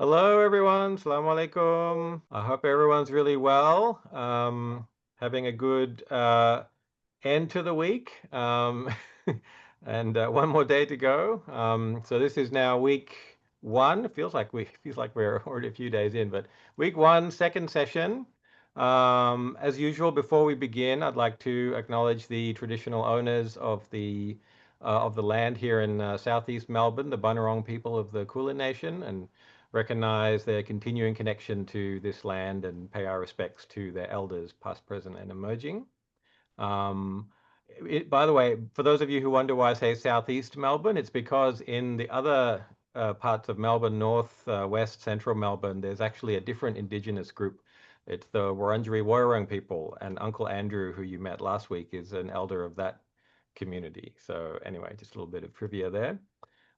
Hello, everyone. Assalamu alaikum. I hope everyone's really well. Having a good end to the week. And one more day to go. So this is now week one. It feels like we're already a few days in, but week one, second session. As usual, before we begin, I'd like to acknowledge the traditional owners of the land here in southeast Melbourne, the Bunurong people of the Kulin Nation, and recognize their continuing connection to this land and pay our respects to their elders, past, present, and emerging. Um, by the way, for those of you who wonder why I say southeast Melbourne, it's because in the other parts of Melbourne, north, west, central Melbourne, there's actually a different Indigenous group. It's the Wurundjeri Woiwurrung people, and Uncle Andrew, who you met last week, is an elder of that community. So anyway, just a little bit of trivia there.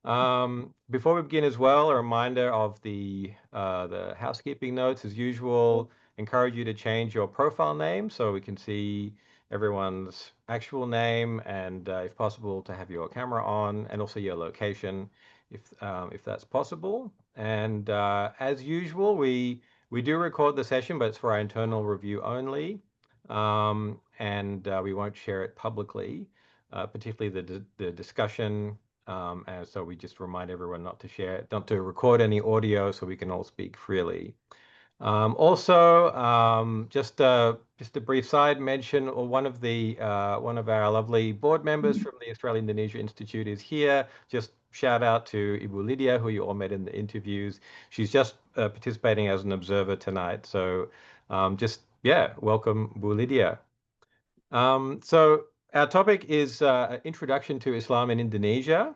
Before we begin as well, a reminder of the housekeeping notes. As usual, encourage you to change your profile name so we can see everyone's actual name, and if possible, to have your camera on, and also your location, if that's possible. And as usual, we do record the session, but it's for our internal review only, and we won't share it publicly, particularly the discussion. And so we just remind everyone not to share, not to record any audio, so we can all speak freely. Also, just a brief side mention, or one of our lovely board members from the Australia Indonesia Institute is here. Just shout out to Ibu Lydia, who you all met in the interviews. She's just participating as an observer tonight. So just, yeah, welcome, Ibu Lydia. So our topic is Introduction to Islam in Indonesia,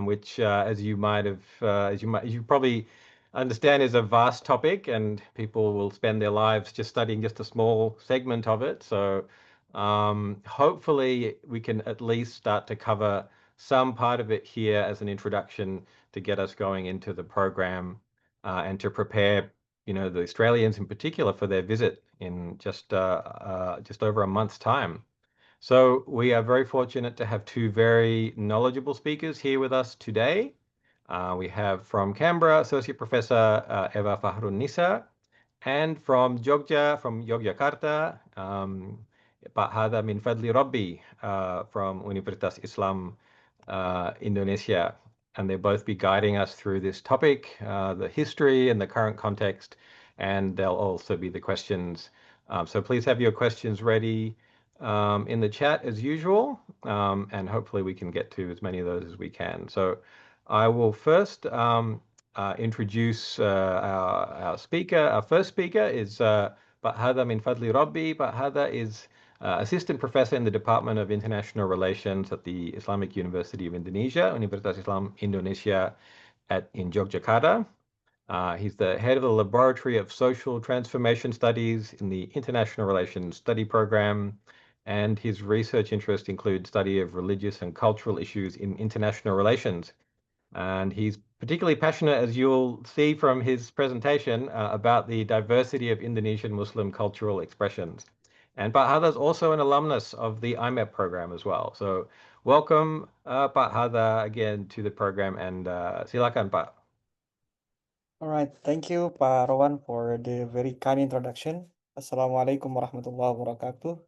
which, as as you probably understand, is a vast topic, and people will spend their lives just studying just a small segment of it. So hopefully we can at least start to cover some part of it here as an introduction to get us going into the program, and to prepare, the Australians in particular for their visit in just over a month's time. So we are very fortunate to have two very knowledgeable speakers here with us today. We have from Canberra, Associate Professor Eva Fahrun Nisa, and from Jogja, from Yogyakarta, Pak Hadha Min Fadli Robbi from Universitas Islam Indonesia. And they'll both be guiding us through this topic, the history and the current context, and they'll also be the questions. So please have your questions ready in the chat as usual, and hopefully we can get to as many of those as we can. So I will first introduce our speaker. Our first speaker is Pak Hadha Min Fadli Robbi. Pak Hadha is Assistant Professor in the Department of International Relations at the Islamic University of Indonesia, Universitas Islam Indonesia in Yogyakarta. He's the head of the Laboratory of Social Transformation Studies in the International Relations Study Program, and his research interests include study of religious and cultural issues in international relations. And he's particularly passionate, as you'll see from his presentation, about the diversity of Indonesian Muslim cultural expressions. And Pak Hadha is also an alumnus of the AIMEP program as well. So welcome, Pak Hadha, again to the program, and silakan, Pak. All right, thank you, Pak Rowan, for the very kind introduction. Assalamualaikum warahmatullahi wabarakatuh.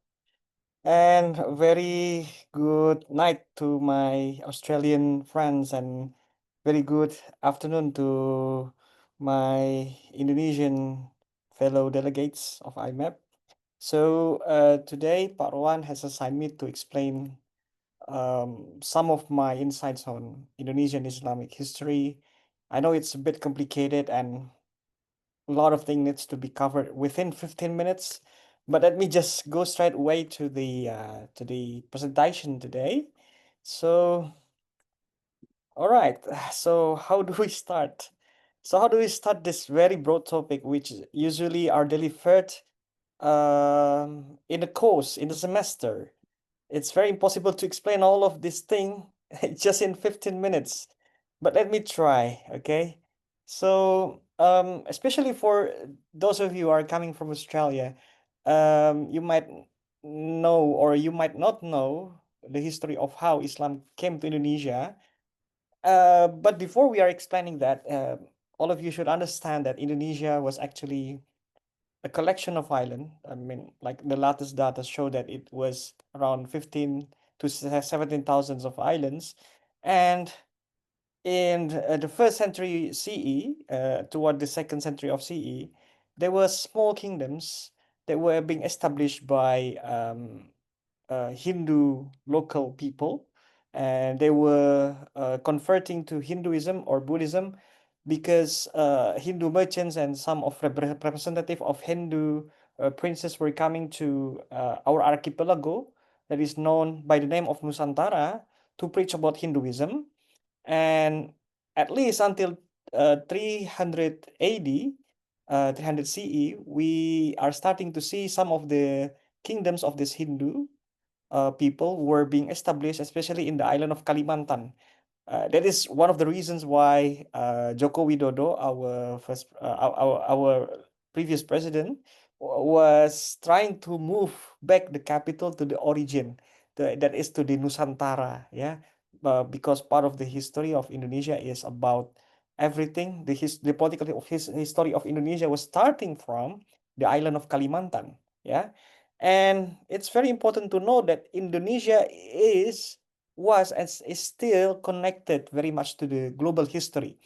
And a very good night to my Australian friends, and very good afternoon to my Indonesian fellow delegates of IMEP. So today, Pak Rowan has assigned me to explain some of my insights on Indonesian Islamic history. I know it's a bit complicated and a lot of things needs to be covered within 15 minutes, but let me just go straight away to the presentation today. So all right, so how do we start? So how do we start this very broad topic, which usually are delivered in a course in the semester? It's very impossible to explain all of this thing just in 15 minutes, but let me try, okay? So, especially for those of you who are coming from Australia, you might know or you might not know the history of how Islam came to Indonesia. But before we are explaining that, all of you should understand that Indonesia was actually a collection of island. I mean, like the latest data show that it was around 15 to 17 thousands of islands. And in the first century CE, toward the second century of CE, there were small kingdoms that were being established by Hindu local people, and they were converting to Hinduism or Buddhism because Hindu merchants and some of representative of Hindu princes were coming to our archipelago that is known by the name of Nusantara to preach about Hinduism. And at least until 300 AD, 300 CE, we are starting to see some of the kingdoms of this Hindu people were being established, especially in the island of Kalimantan. That is one of the reasons why Joko Widodo, our previous president, was trying to move back the capital to the origin, that is to the Nusantara, yeah, because part of the history of Indonesia is about everything. The political of his history of Indonesia was starting from the island of Kalimantan, yeah, and it's very important to know that Indonesia was and is still connected very much to the global history.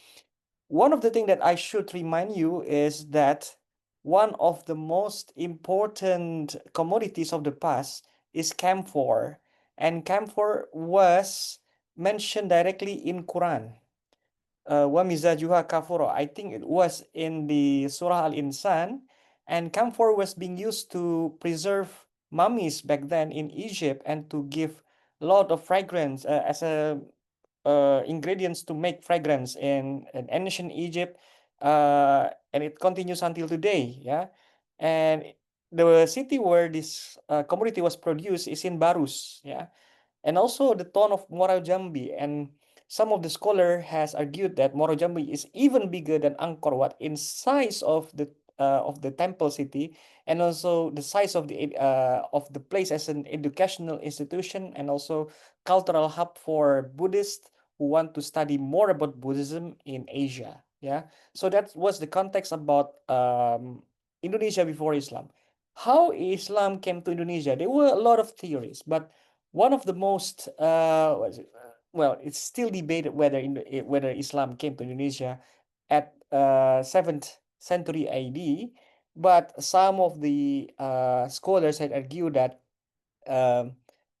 One of the things that I should remind you is that one of the most important commodities of the past is camphor, and camphor was mentioned directly in Quran. Wamizajuha kafuro. I think it was in the Surah Al-Insan, and camphor was being used to preserve mummies back then in Egypt and to give a lot of fragrance as a ingredients to make fragrance in ancient Egypt, and it continues until today. Yeah, and the city where this commodity was produced is in Barus. Yeah, and also the town of Muara Jambi. And some of the scholar has argued that Muara Jambi is even bigger than Angkor Wat in size of the temple city, and also the size of the place as an educational institution and also cultural hub for Buddhists who want to study more about Buddhism in Asia. Yeah, so that was the context about Indonesia before Islam. How Islam came to Indonesia? There were a lot of theories, but one of the most what is it? Well, it's still debated whether Islam came to Indonesia at 7th century AD, but some of the scholars had argued that um,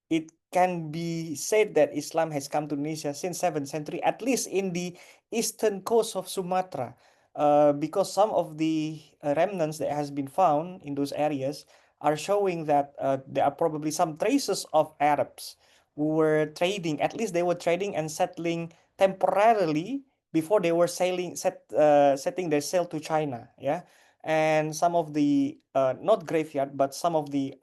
it can be said that Islam has come to Indonesia since 7th century, at least in the eastern coast of Sumatra, because some of the remnants that has been found in those areas are showing that there are probably some traces of Arabs who were trading. At least they were trading and settling temporarily before they were setting their sail to China. Yeah, and some of the not graveyard, but some of the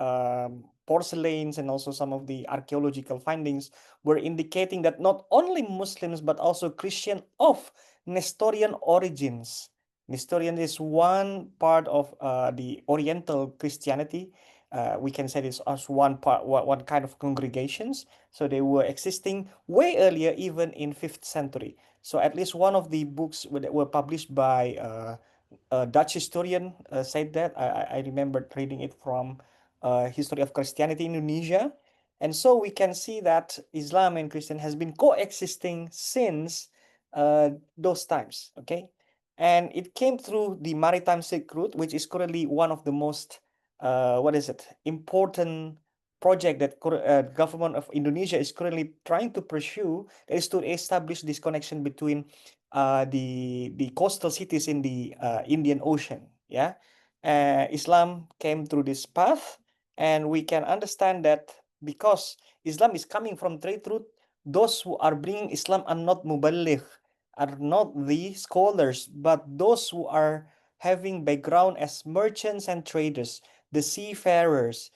porcelains and also some of the archaeological findings were indicating that not only Muslims but also Christian of Nestorian origins. Nestorian is one part of the Oriental Christianity. We can say this as one kind of congregations. So they were existing way earlier, even in 5th century. So at least one of the books that were published by a Dutch historian said that. I remember reading it from History of Christianity in Indonesia. And so we can see that Islam and Christian has been coexisting since those times, okay? And it came through the Maritime Silk Route, which is currently one of the most, important project that government of Indonesia is currently trying to pursue, is to establish this connection between the coastal cities in the Indian Ocean. Yeah, Islam came through this path, and we can understand that because Islam is coming from trade route, those who are bringing Islam are not muballigh, are not the scholars, but those who are having background as merchants and traders, the seafarers,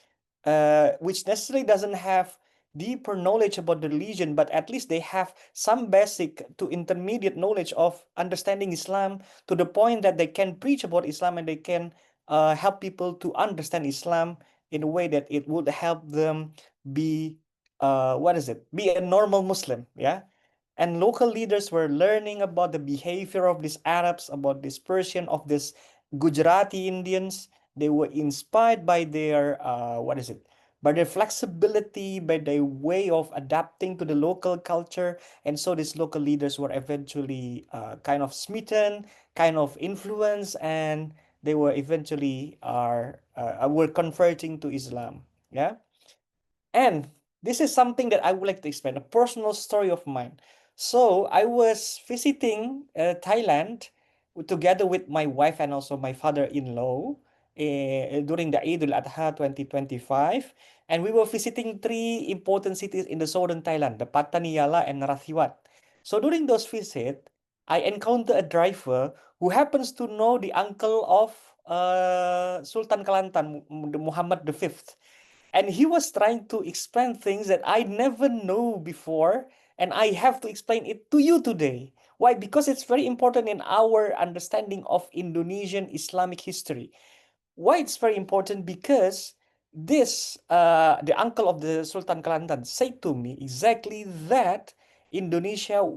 which necessarily doesn't have deeper knowledge about the religion, but at least they have some basic to intermediate knowledge of understanding Islam, to the point that they can preach about Islam and they can help people to understand Islam in a way that it would help them be be a normal Muslim. Yeah, And local leaders were learning about the behavior of these Arabs, about this Persian, of this Gujarati Indians. They were inspired by their what is it? By their flexibility, by their way of adapting to the local culture. And so these local leaders were eventually kind of smitten, kind of influenced, and they were eventually were converting to Islam. Yeah. And this is something that I would like to explain, a personal story of mine. So I was visiting Thailand together with my wife and also my father-in-law during the Eid al-Adha 2025. And we were visiting three important cities in the southern Thailand, the Pattani, Yala, and Narathiwat. So during those visits, I encountered a driver who happens to know the uncle of Sultan Kelantan, Muhammad V. And he was trying to explain things that I never knew before, and I have to explain it to you today. Why? Because it's very important in our understanding of Indonesian Islamic history. Why it's very important? Because the uncle of the Sultan Kelantan said to me exactly that Indonesia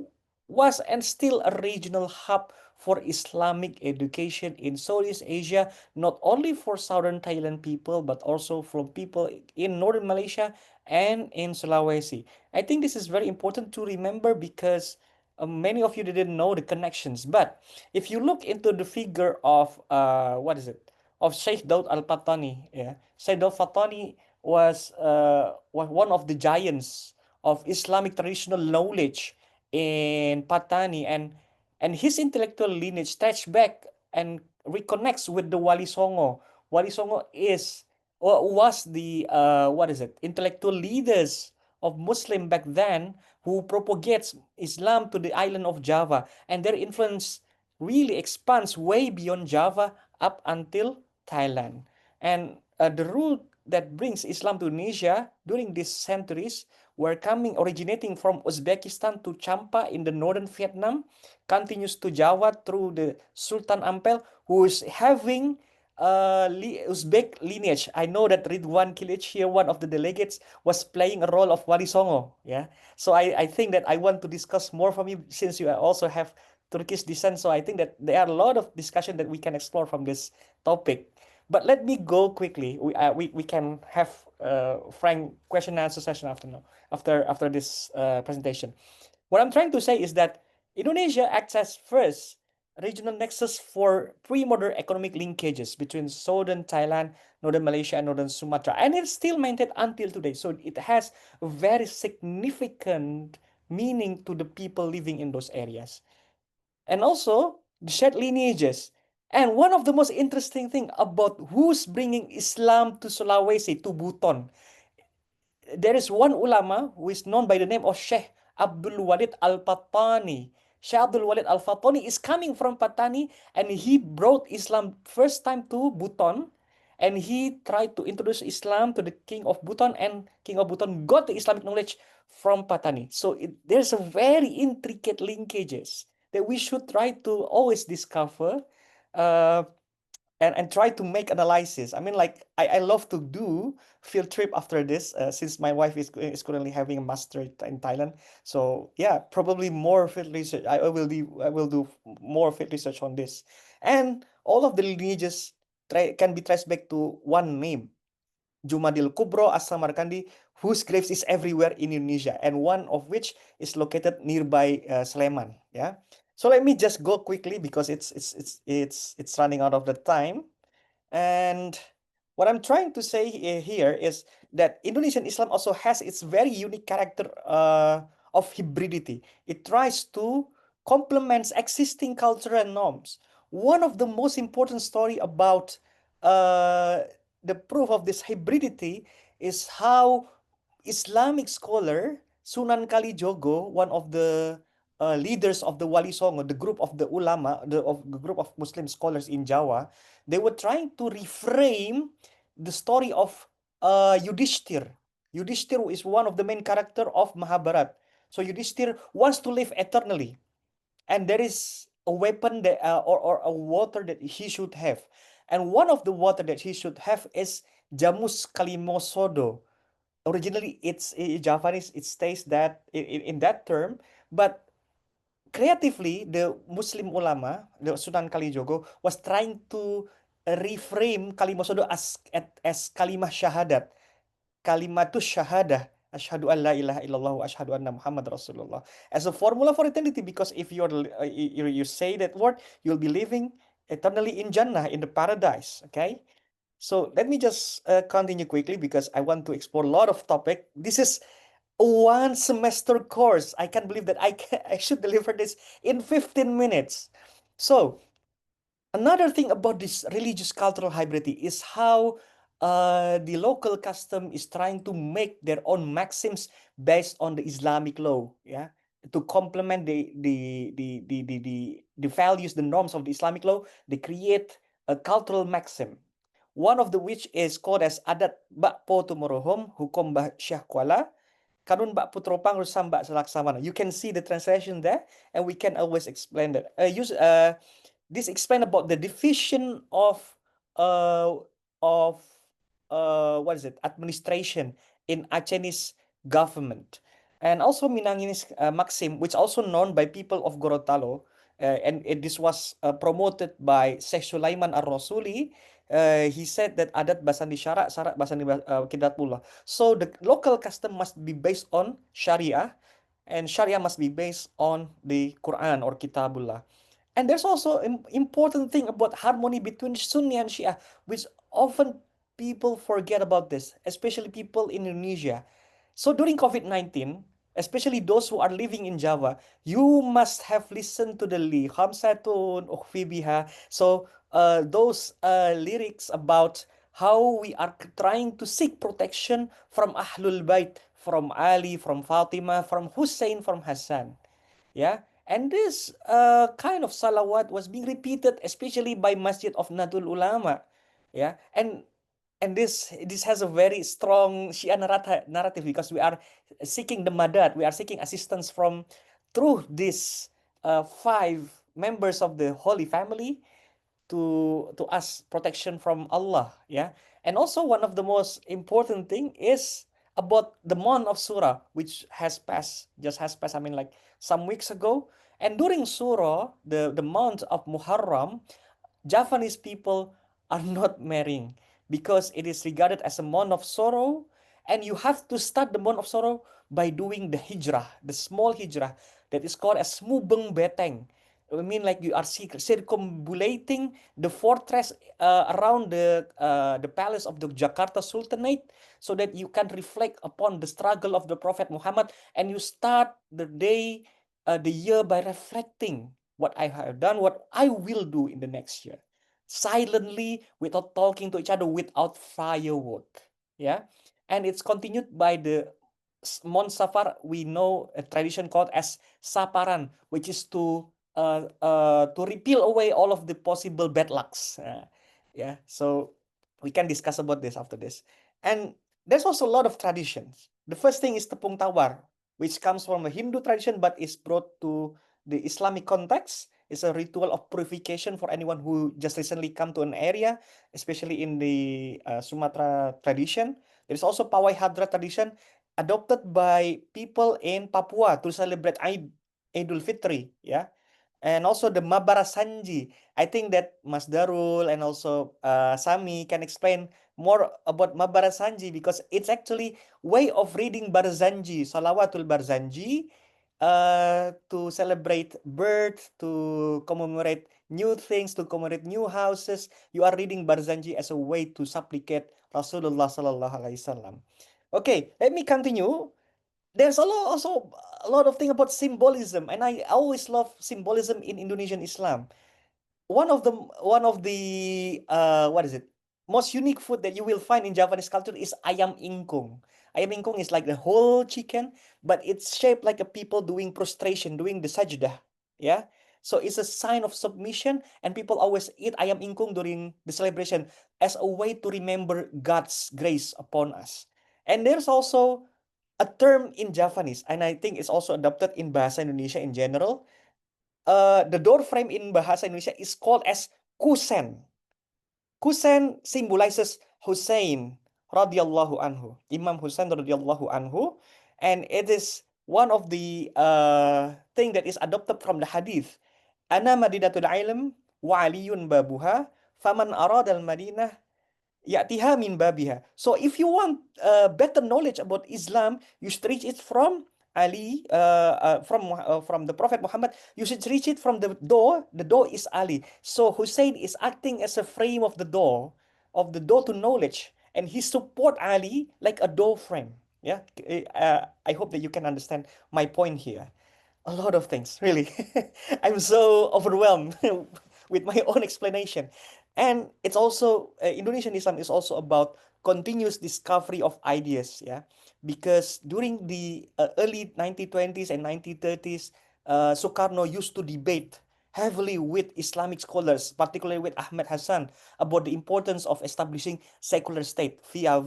was and still a regional hub for Islamic education in Southeast Asia, not only for Southern Thailand people, but also from people in Northern Malaysia and in Sulawesi. I think this is very important to remember because many of you didn't know the connections. But if you look into the figure of what is it? Of Sheikh Daud Al-Fatani. Yeah, Sheikh Daud Fatani was one of the giants of Islamic traditional knowledge in Patani, and his intellectual lineage stretched back and reconnects with the Wali Songo. Wali Songo is or was the what is it? Intellectual leaders of Muslim back then who propagates Islam to the island of Java, and their influence really expands way beyond Java up until Thailand. And the route that brings Islam to Indonesia during these centuries were originating from Uzbekistan to Champa in the northern Vietnam, continues to Java through the Sultan Ampel, who is having Uzbek lineage. I know that Ridwan Kilic here, one of the delegates, was playing a role of Wali Songo. Yeah, so I think that I want to discuss more from you since you also have Turkish descent. So I think that there are a lot of discussion that we can explore from this topic. But let me go quickly. We can have frank question and answer session after now after this presentation. What I'm trying to say is that Indonesia acts as first regional nexus for pre-modern economic linkages between southern Thailand, northern Malaysia, and northern Sumatra, and it's still maintained until today. So it has a very significant meaning to the people living in those areas, and also the shared lineages. And one of the most interesting thing about who's bringing Islam to Sulawesi, to Buton, there is one ulama who is known by the name of Sheikh Abdul Walid Al-Patani. Sheikh Abdul Walid Al-Fatani is coming from Patani, and he brought Islam first time to Buton, and he tried to introduce Islam to the king of Buton, and king of Buton got the Islamic knowledge from Patani. So there's a very intricate linkages that we should try to always discover, uh, and try to make analysis. I mean, like I love to do field trip after this, since my wife is currently having a master in Thailand. So yeah, probably more field research. I will do more field research on this, and all of the lineages can be traced back to one name, Jumadil Kubro as Samarkandi, whose graves is everywhere in Indonesia, and one of which is located nearby Sleman. Yeah. So let me just go quickly because it's running out of the time. And what I'm trying to say here is that Indonesian Islam also has its very unique character of hybridity. It tries to complements existing cultural norms. One of the most important story about uh, the proof of this hybridity is how Islamic scholar Sunan Kalijogo, one of the leaders of the Wali Songo, the group of the ulama, the group of Muslim scholars in Jawa, they were trying to reframe the story of Yudhishthir. Yudhishthir is one of the main character of Mahabharat. So Yudhishthir wants to live eternally, and there is a weapon that or a water that he should have, and one of the water that he should have is Jamus Kalimosodo. Originally it's Javanese, it states that in that term, but creatively, the Muslim ulama, the Sunan Kalijogo, was trying to reframe kalimat sodo as kalimah syahadat, kalimatus syahadah, asyhadu an la ilaha illallah wa asyhadu anna Muhammad Rasulullah, as a formula for eternity. Because if you say that word, you'll be living eternally in Jannah, in the paradise. Okay. So let me just continue quickly because I want to explore a lot of topic. This is a one semester course. I can't believe that I should deliver this in 15 minutes. So another thing about this religious cultural hybridity is how the local custom is trying to make their own maxims based on the Islamic law, yeah, to complement the values, the norms of the Islamic law. They create a cultural maxim. One of the which is called as adat bak po tumorohom, hukum bah syah kuala, kanun bak putropang rusam bak selaksamana. You can see the translation there, and we can always explain that. This explain about the division uh of what is it, administration in Aceh's government, and also Minanginis maxim, which also known by people of Gorontalo, this was promoted by Sheikh Sulaiman Ar-Rasuli. He said that adat basandi syarak, syarak basandi kidatullah. So the local custom must be based on Sharia, and Sharia must be based on the Quran or Kitabullah. And there's also an important thing about harmony between Sunni and Shia, which often people forget about this, especially people in Indonesia. So during COVID-19, especially those who are living in Java, you must have listened to the Li Khamsatun Ukhfibiha. So those lyrics about how we are trying to seek protection from Ahlul Bait, from Ali, from Fatima, from Hussein, from Hassan. Yeah, and this kind of salawat was being repeated especially by Masjid of Nadul Ulama. Yeah, and this has a very strong Shia narrative because we are seeking the madad, we are seeking assistance from through these five members of the Holy Family to us protection from Allah. Yeah, and also one of the most important thing is about the month of Surah, which has passed, I mean, like some weeks ago. And during Surah, the month of Muharram, Javanese people are not marrying because it is regarded as a month of sorrow, and you have to start the month of sorrow by doing the hijrah, the small hijrah that is called as smubeng beteng. I mean, like you are circumambulating the fortress around the palace of the Jakarta Sultanate, so that you can reflect upon the struggle of the Prophet Muhammad, and you start the day, the year, by reflecting what I have done, what I will do in the next year, silently, without talking to each other, without firework. Yeah, and it's continued by the Mon Safar. We know a tradition called as Saparan, which is to repeal away all of the possible bad lucks. Yeah, so we can discuss about this after this. And there's also a lot of traditions. The first thing is Tepung Tawar, which comes from a Hindu tradition but is brought to the Islamic context. It's a ritual of purification for anyone who just recently come to an area, especially in the Sumatra tradition. There's also Pawai Hadra tradition adopted by people in Papua to celebrate Idul Fitri. Yeah, and also the Mabarasanji. I think that Mas Darul and also Sami can explain more about Mabarasanji, because it's actually way of reading Barzanji, Salawatul Barzanji, to celebrate birth, to commemorate new things, to commemorate new houses. You are reading Barzanji as a way to supplicate Rasulullah Sallallahu Alaihi Wasallam. Okay, let me continue. There's also a lot of thing about symbolism, and I always love symbolism in Indonesian Islam. One of the what is it, most unique food that you will find in Javanese culture is ayam ingkung. Ayam ingkung is like the whole chicken, but it's shaped like a people doing prostration, doing the sajdah. Yeah, so it's a sign of submission, and people always eat ayam ingkung during the celebration as a way to remember God's grace upon us. And there's also a term in Javanese, and I think it's also adopted in Bahasa Indonesia in general. The door frame in Bahasa Indonesia is called as kusen. Kusen symbolizes Hussein radhiyallahu anhu, Imam Hussein radhiyallahu anhu, and it is one of the thing that is adopted from the hadith. Ana madinatul ilm wa aliyun babuha faman aradal madinah ya'tiha min babiha. So if you want better knowledge about Islam, you should reach it from Ali, from the Prophet Muhammad. You should reach it from the door. The door is Ali. So Hussein is acting as a frame of the door to knowledge, and he support Ali like a door frame. Yeah, I hope that you can understand my point here. A lot of things, really. I'm so overwhelmed with my own explanation. And it's also Indonesian Islam is also about continuous discovery of ideas, yeah. Because during the early 1920s and 1930s, Sukarno used to debate heavily with Islamic scholars, particularly with Ahmed Hassan, about the importance of establishing secular state via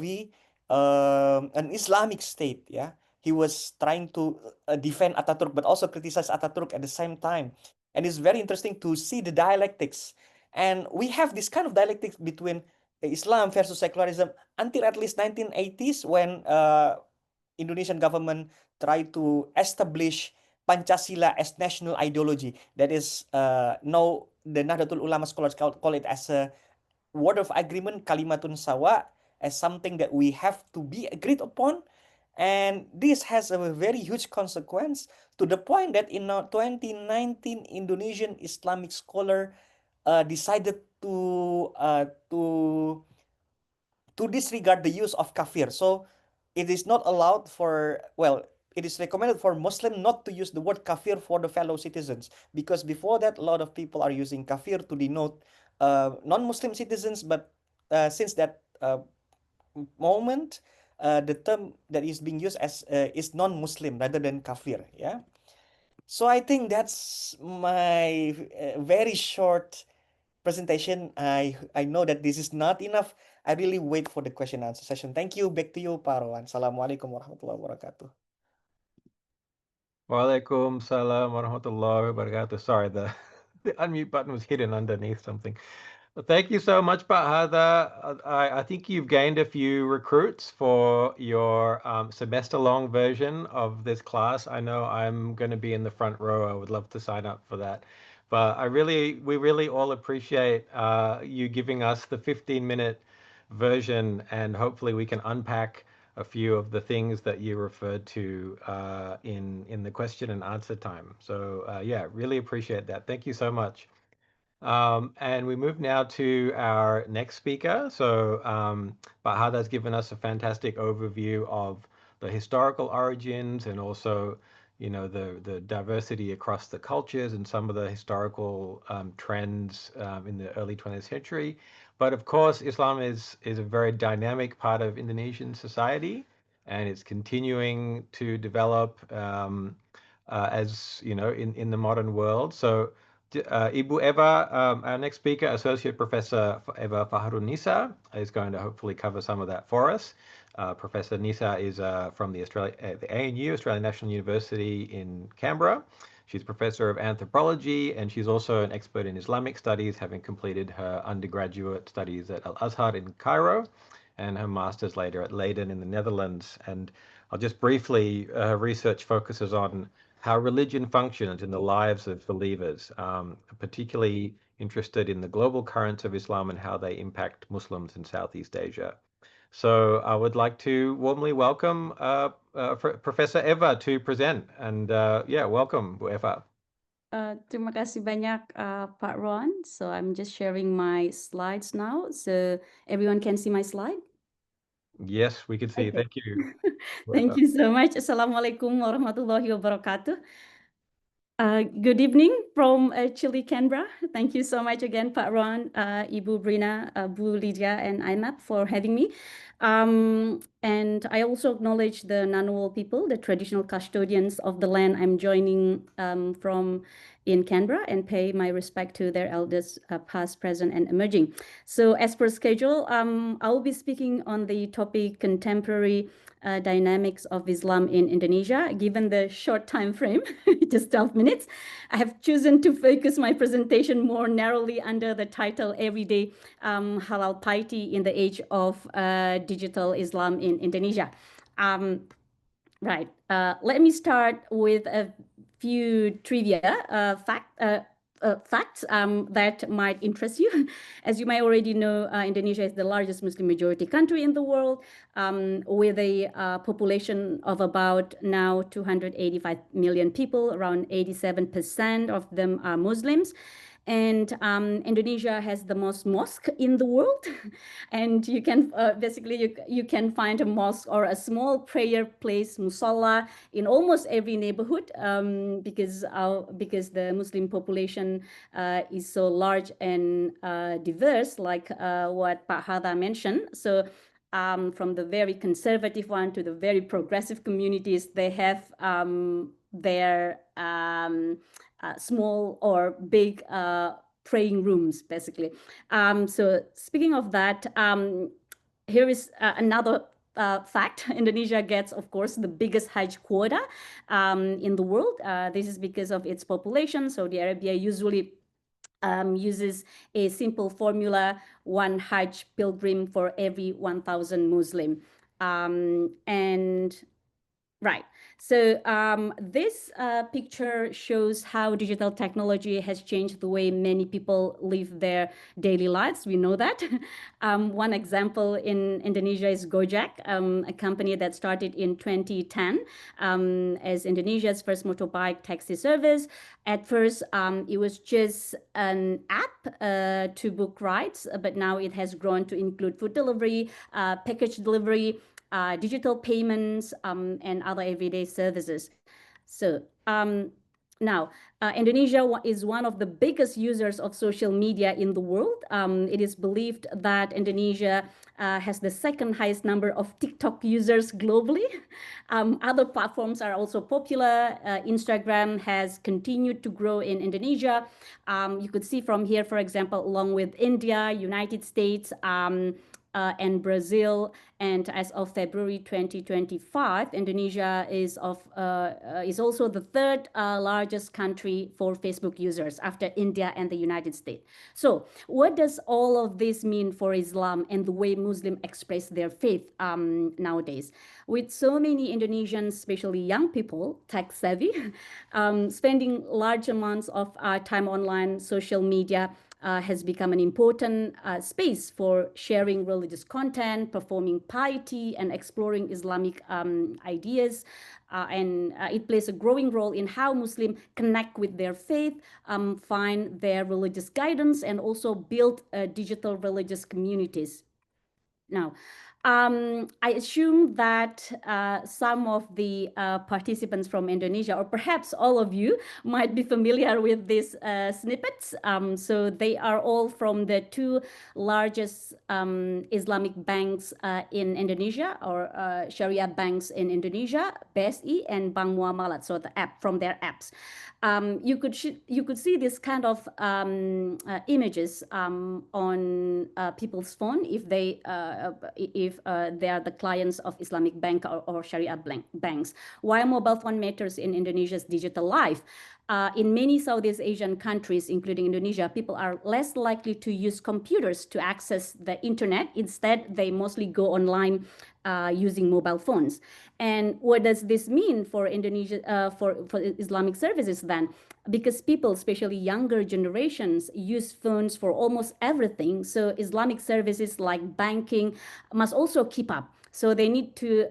an Islamic state, yeah. He was trying to defend Ataturk, but also criticize Ataturk at the same time. And it's very interesting to see the dialectics. And we have this kind of dialectics between Islam versus secularism until at least 1980s when Indonesian government tried to establish Pancasila as national ideology. That is now the Nahdlatul Ulama scholars call it as a word of agreement, kalimatun sawa, as something that we have to be agreed upon. And this has a very huge consequence to the point that in 2019, Indonesian Islamic scholar decided to disregard the use of kafir. So it is not allowed for, well, it is recommended for Muslim not to use the word kafir for the fellow citizens, because before that, a lot of people are using kafir to denote non-Muslim citizens, but since that moment, the term that is being used as is non-Muslim rather than kafir. Yeah. So I think that's my very short presentation. I know that this is not enough. I really wait for the question and answer session. Thank you. Back to you, Pak Rowan. Assalamualaikum warahmatullahi wabarakatuh. Walaikum salam warahmatullahi wabarakatuh. Sorry, the unmute button was hidden underneath something. Well, thank you so much, Bahada. I think you've gained a few recruits for your semester-long version of this class. I know I'm going to be in the front row. I would love to sign up for that. But we really all appreciate you giving us the 15-minute version, and hopefully we can unpack a few of the things that you referred to in the question and answer time. So yeah, really appreciate that. Thank you so much. And we move now to our next speaker. So Bahada's given us a fantastic overview of the historical origins and also, you know, the diversity across the cultures and some of the historical trends in the early 20th century. But of course, Islam is a very dynamic part of Indonesian society, and it's continuing to develop as you know in the modern world. So Ibu Eva, our next speaker, Associate Professor Eva Fahrun Nisa, is going to hopefully cover some of that for us. Professor Nisa is from the ANU, Australian National University in Canberra. She's Professor of Anthropology, and she's also an expert in Islamic studies, having completed her undergraduate studies at Al-Azhar in Cairo and her master's later at Leiden in the Netherlands. And I'll just briefly, her research focuses on how religion functions in the lives of believers, particularly interested in the global currents of Islam and how they impact Muslims in Southeast Asia. So I would like to warmly welcome Professor Eva to present. And yeah, welcome, Bu Eva. Terima kasih banyak, Pak Ron. So I'm just sharing my slides now, so everyone can see my slide. Yes, we can see. Okay. Thank you. Thank you so much. Assalamualaikum warahmatullahi wabarakatuh. Good evening from chilly Canberra. Thank you so much again, Pak Ron, Ibu Brina, Bu Lydia, and AIMEP for having me. And I also acknowledge the Ngunnawal people, the traditional custodians of the land I'm joining from in Canberra, and pay my respect to their elders, past, present, and emerging. So as per schedule, I will be speaking on the topic contemporary dynamics of Islam in Indonesia. Given the short time frame, just 12 minutes, I have chosen to focus my presentation more narrowly under the title Everyday Halal Piety in the Age of Digital Islam in Indonesia. Right. Let me start with a few trivia facts that might interest you. As you may already know, Indonesia is the largest Muslim majority country in the world, with a population of about now 285 million people. Around 87% of them are Muslims. And Indonesia has the most mosque in the world. And you can basically you can find a mosque or a small prayer place, musalla, in almost every neighborhood, because the Muslim population is so large and diverse, like what Pak Hada mentioned. So from the very conservative one to the very progressive communities, they have their small or big praying rooms, basically. So speaking of that, here is another fact. Indonesia gets, of course, the biggest Hajj quota in the world. This is because of its population. Saudi Arabia usually uses a simple formula: one Hajj pilgrim for every 1,000 Muslim. And right. So this picture shows how digital technology has changed the way many people live their daily lives. We know that. One example in Indonesia is Gojek, a company that started in 2010 as Indonesia's first motorbike taxi service. At first, it was just an app to book rides, but now it has grown to include food delivery, package delivery, digital payments, and other everyday services. So now, Indonesia is one of the biggest users of social media in the world. It is believed that Indonesia has the second highest number of TikTok users globally. Other platforms are also popular. Instagram has continued to grow in Indonesia. You could see from here, for example, along with India, United States, and Brazil. And as of February 2025, Indonesia is also the third largest country for Facebook users after India and the United States. So what does all of this mean for Islam and the way Muslims express their faith nowadays? With so many Indonesians, especially young people, tech savvy, spending large amounts of time online, social media, has become an important space for sharing religious content, performing piety, and exploring Islamic ideas. And it plays a growing role in how Muslims connect with their faith, find their religious guidance, and also build digital religious communities. Now, I assume that some of the participants from Indonesia, or perhaps all of you, might be familiar with these snippets. So they are all from the two largest Islamic banks in Indonesia, or Sharia banks in Indonesia, BSI and Bank Muamalat, so the app from their apps. You could see this kind of images on people's phone if they are the clients of Islamic bank or Sharia banks. Why mobile phone matters in Indonesia's digital life? In many Southeast Asian countries, including Indonesia, people are less likely to use computers to access the internet. Instead, they mostly go online using mobile phones. And what does this mean for Indonesia, for Islamic services then? Because people, especially younger generations, use phones for almost everything. So Islamic services like banking must also keep up. So they need to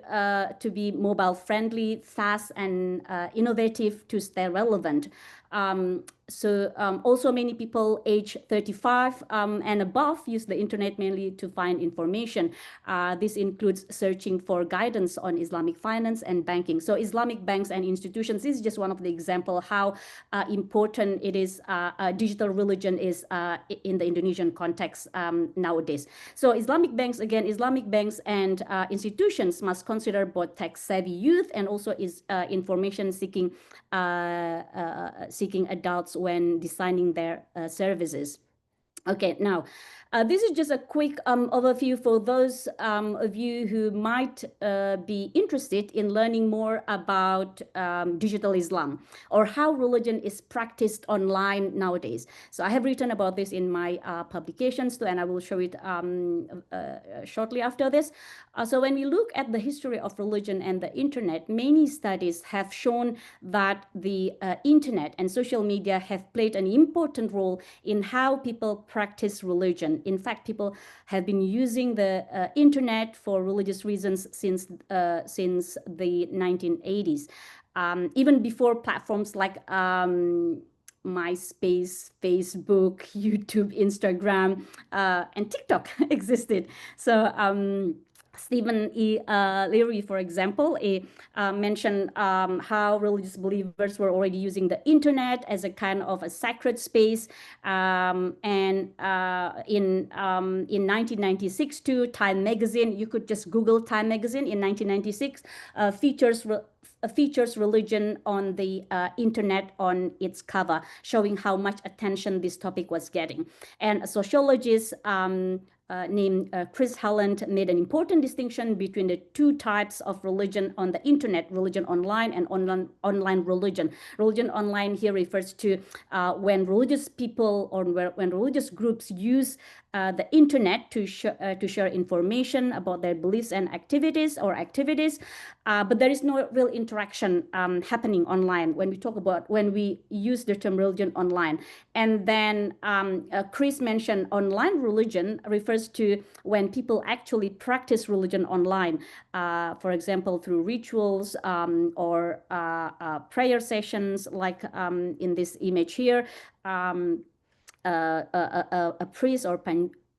be mobile friendly, fast, and innovative to stay relevant. Also many people age 35 and above use the internet mainly to find information. This includes searching for guidance on Islamic finance and banking. So Islamic banks and institutions, this is just one of the example how important it is, digital religion is in the Indonesian context nowadays. So Islamic banks and institutions must consider both tech-savvy youth and also information-seeking adults when designing their services. Okay, now This is just a quick overview for those of you who might be interested in learning more about digital Islam or how religion is practiced online nowadays. So I have written about this in my publications too, and I will show it shortly after this. So when we look at the history of religion and the internet, many studies have shown that the internet and social media have played an important role in how people practice religion. In fact, people have been using the internet for religious reasons since the 1980s. Even before platforms like MySpace, Facebook, YouTube, Instagram, and TikTok existed. So Stephen E. Leary, for example, mentioned how religious believers were already using the internet as a kind of a sacred space. And in 1996 too, Time magazine, you could just Google Time magazine in 1996, features religion on the internet on its cover, showing how much attention this topic was getting. And a sociologist named Chris Halland made an important distinction between the two types of religion on the internet, religion online and online religion. Religion online here refers to when religious people or when religious groups use the internet to share information about their beliefs and activities, but there is no real interaction happening online when we use the term religion online. And then Chris mentioned online religion refers to when people actually practice religion online, for example, through rituals or prayer sessions, like in this image here. A priest or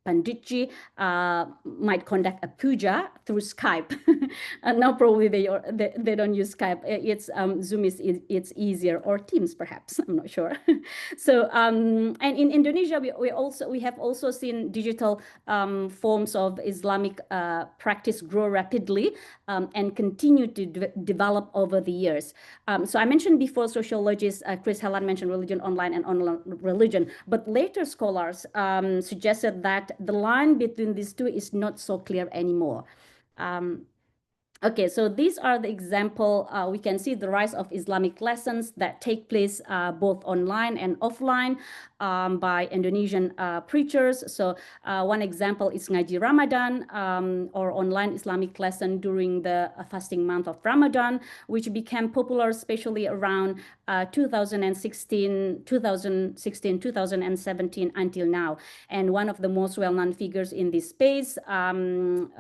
Panditji might conduct a puja through Skype. Now probably they don't use Skype. It's Zoom it's easier, or Teams perhaps. I'm not sure. So and in Indonesia we have also seen digital forms of Islamic practice grow rapidly and continue to develop over the years. So I mentioned before, sociologist Chris Halland mentioned religion online and online religion, but later scholars suggested that the line between these two is not so clear anymore. Okay, so these are the example. We can see the rise of Islamic lessons that take place both online and offline by Indonesian preachers. So one example is Ngaji Ramadan, or online Islamic lesson during the fasting month of Ramadan, which became popular especially around 2016, 2017 until now. And one of the most well-known figures in this space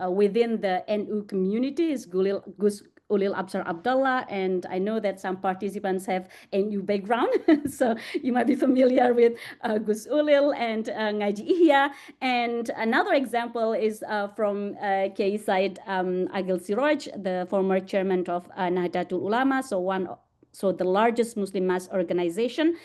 within the NU community is Gus Ulil Absar Abdullah, and I know that some participants have NU background, so you might be familiar with Gus Ulil and Ngaji Ihya. And another example is from Kiai Said Agil Siroj, the former chairman of Nahdlatul Ulama, so the largest Muslim mass organization.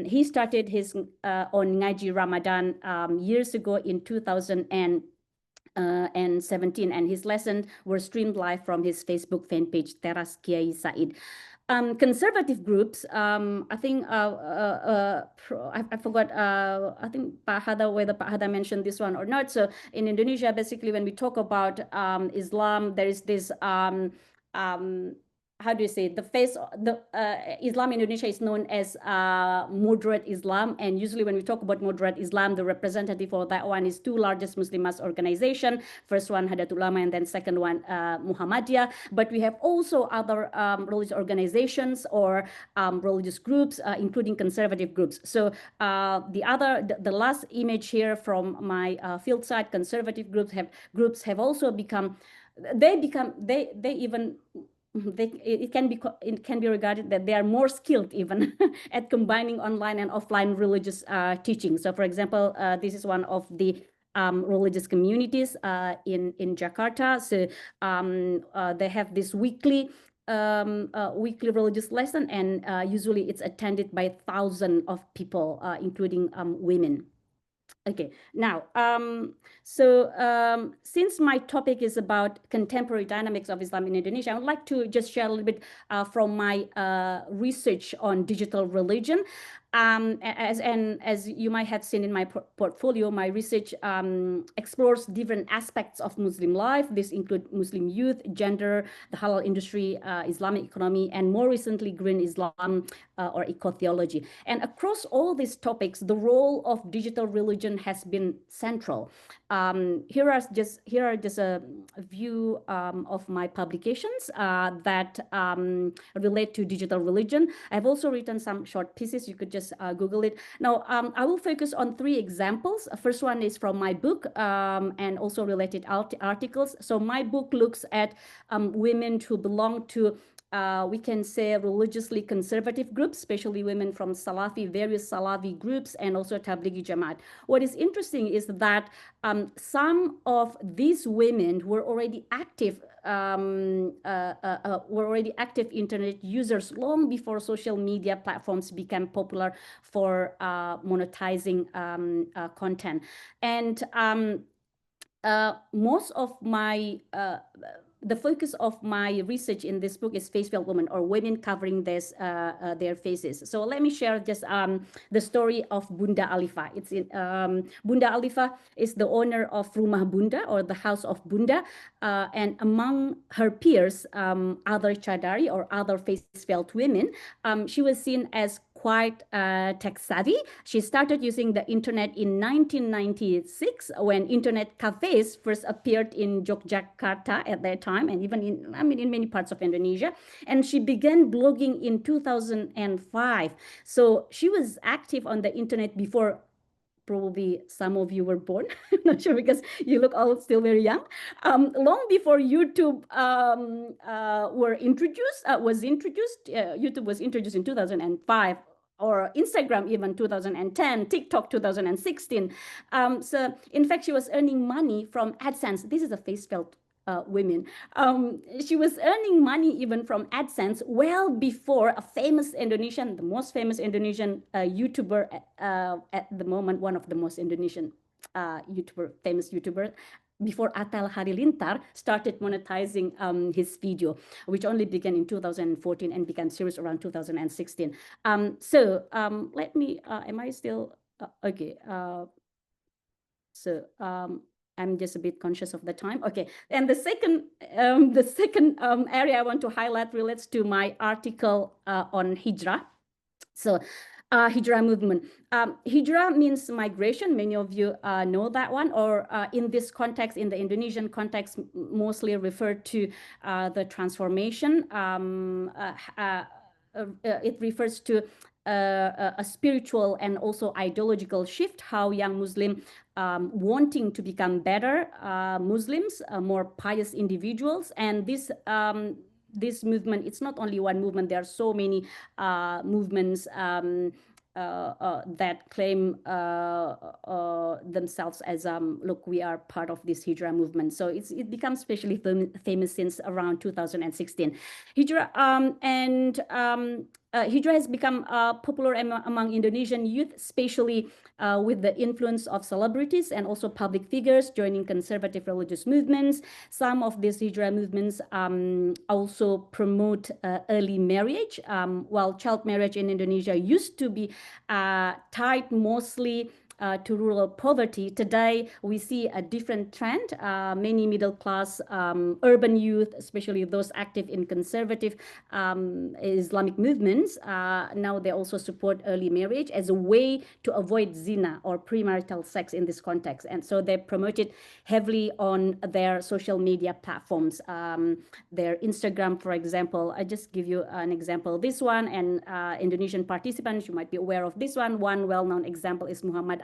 He started his on Ngaji Ramadan years ago in 2017, and his lessons were streamed live from his Facebook fan page, Teras Kiai Said. Conservative groups, I think I forgot, I think whether Pak Hada mentioned this one or not. So in Indonesia, basically, when we talk about Islam, there is this how do you say, Islam in Indonesia is known as moderate Islam, and usually when we talk about moderate Islam, the representative for that one is two largest Muslim mass organization. First one Nahdlatul Ulama, and then second one Muhammadiyah. But we have also other religious organizations or religious groups, including conservative groups. So the last image here from my field site, conservative groups have also become. It can be regarded that they are more skilled even at combining online and offline religious teaching. So for example, this is one of the religious communities in Jakarta. So they have this weekly religious lesson, and usually it's attended by thousands of people, including women. Okay, now, since my topic is about contemporary dynamics of Islam in Indonesia, I would like to just share a little bit from my research on digital religion. As you might have seen in my portfolio, my research explores different aspects of Muslim life. This include Muslim youth, gender, the halal industry, Islamic economy, and more recently, green Islam or eco-theology. And across all these topics, the role of digital religion has been central. Here are just a view of my publications that relate to digital religion. I've also written some short pieces. You could just Google it. Now, I will focus on 3 examples. First one is from my book and also related articles. So my book looks at women who belong to we can say religiously conservative groups, especially women from various Salafi groups, and also Tablighi Jamaat. What is interesting is that some of these women were already active internet users long before social media platforms became popular for monetizing content. And most of my the focus of my research in this book is face-veiled women, or women covering their faces. So let me share just the story of Bunda Alifa. Bunda Alifa is the owner of Rumah Bunda, or the House of Bunda, and among her peers, other Chadari or other face-veiled women, she was seen as quite tech savvy. She started using the internet in 1996 when internet cafes first appeared in Yogyakarta at that time, and even in many parts of Indonesia. And she began blogging in 2005. So she was active on the internet before probably some of you were born. I'm not sure because you look all still very young. Long before YouTube was introduced. YouTube was introduced in 2005, or Instagram even 2010, TikTok 2016. So in fact, she was earning money from AdSense. This is a face-veiled women. She was earning money even from AdSense well before the most famous Indonesian YouTuber at the moment, one of the most Indonesian famous YouTuber, before Atal Halilintar started monetizing his video, which only began in 2014 and became serious around 2016. Let me, am I still, okay. I'm just a bit conscious of the time. Okay, and the second area I want to highlight relates to my article on Hijrah. So Hijrah movement. Hijrah means migration. Many of you know that one, or in this context, in the Indonesian context, mostly referred to the transformation. It refers to a spiritual and also ideological shift, how young Muslim wanting to become better Muslims, more pious individuals. And this movement, it's not only one movement, there are so many movements that claim themselves as look, we are part of this Hijrah movement. So it becomes especially famous since around 2016. Hijrah Hijrah has become popular among Indonesian youth, especially with the influence of celebrities and also public figures joining conservative religious movements. Some of these Hijrah movements also promote early marriage, while child marriage in Indonesia used to be tied mostly to rural poverty. Today, we see a different trend. Many middle-class urban youth, especially those active in conservative Islamic movements, now they also support early marriage as a way to avoid zina or premarital sex in this context. And so they promote it heavily on their social media platforms. Their Instagram, for example, I just give you an example. This one, and Indonesian participants, you might be aware of this one. One well-known example is Muhammad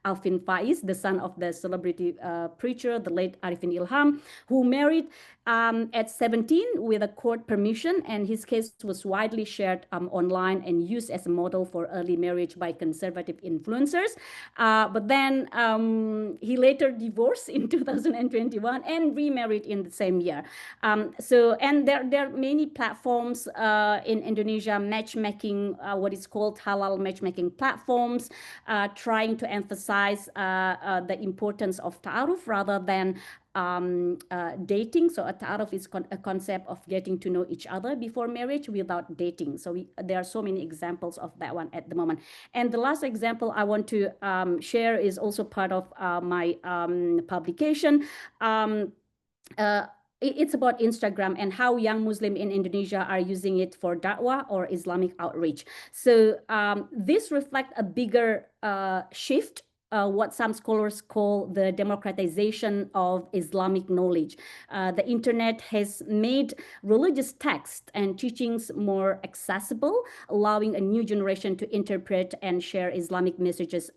Alvin Faiz, the son of the celebrity preacher, the late Arifin Ilham, who married at 17 with a court permission, and his case was widely shared online and used as a model for early marriage by conservative influencers. But then he later divorced in 2021 and remarried in the same year. And there are many platforms in Indonesia, matchmaking, what is called halal matchmaking platforms, trying to emphasize the importance of ta'aruf rather than dating. So a ta'aruf is a concept of getting to know each other before marriage without dating. So there are so many examples of that one at the moment. And the last example I want to share is also part of my publication. It's about Instagram and how young Muslims in Indonesia are using it for da'wah or Islamic outreach. So this reflects a bigger shift, what some scholars call the democratization of Islamic knowledge. The internet has made religious texts and teachings more accessible, allowing a new generation to interpret and share Islamic messages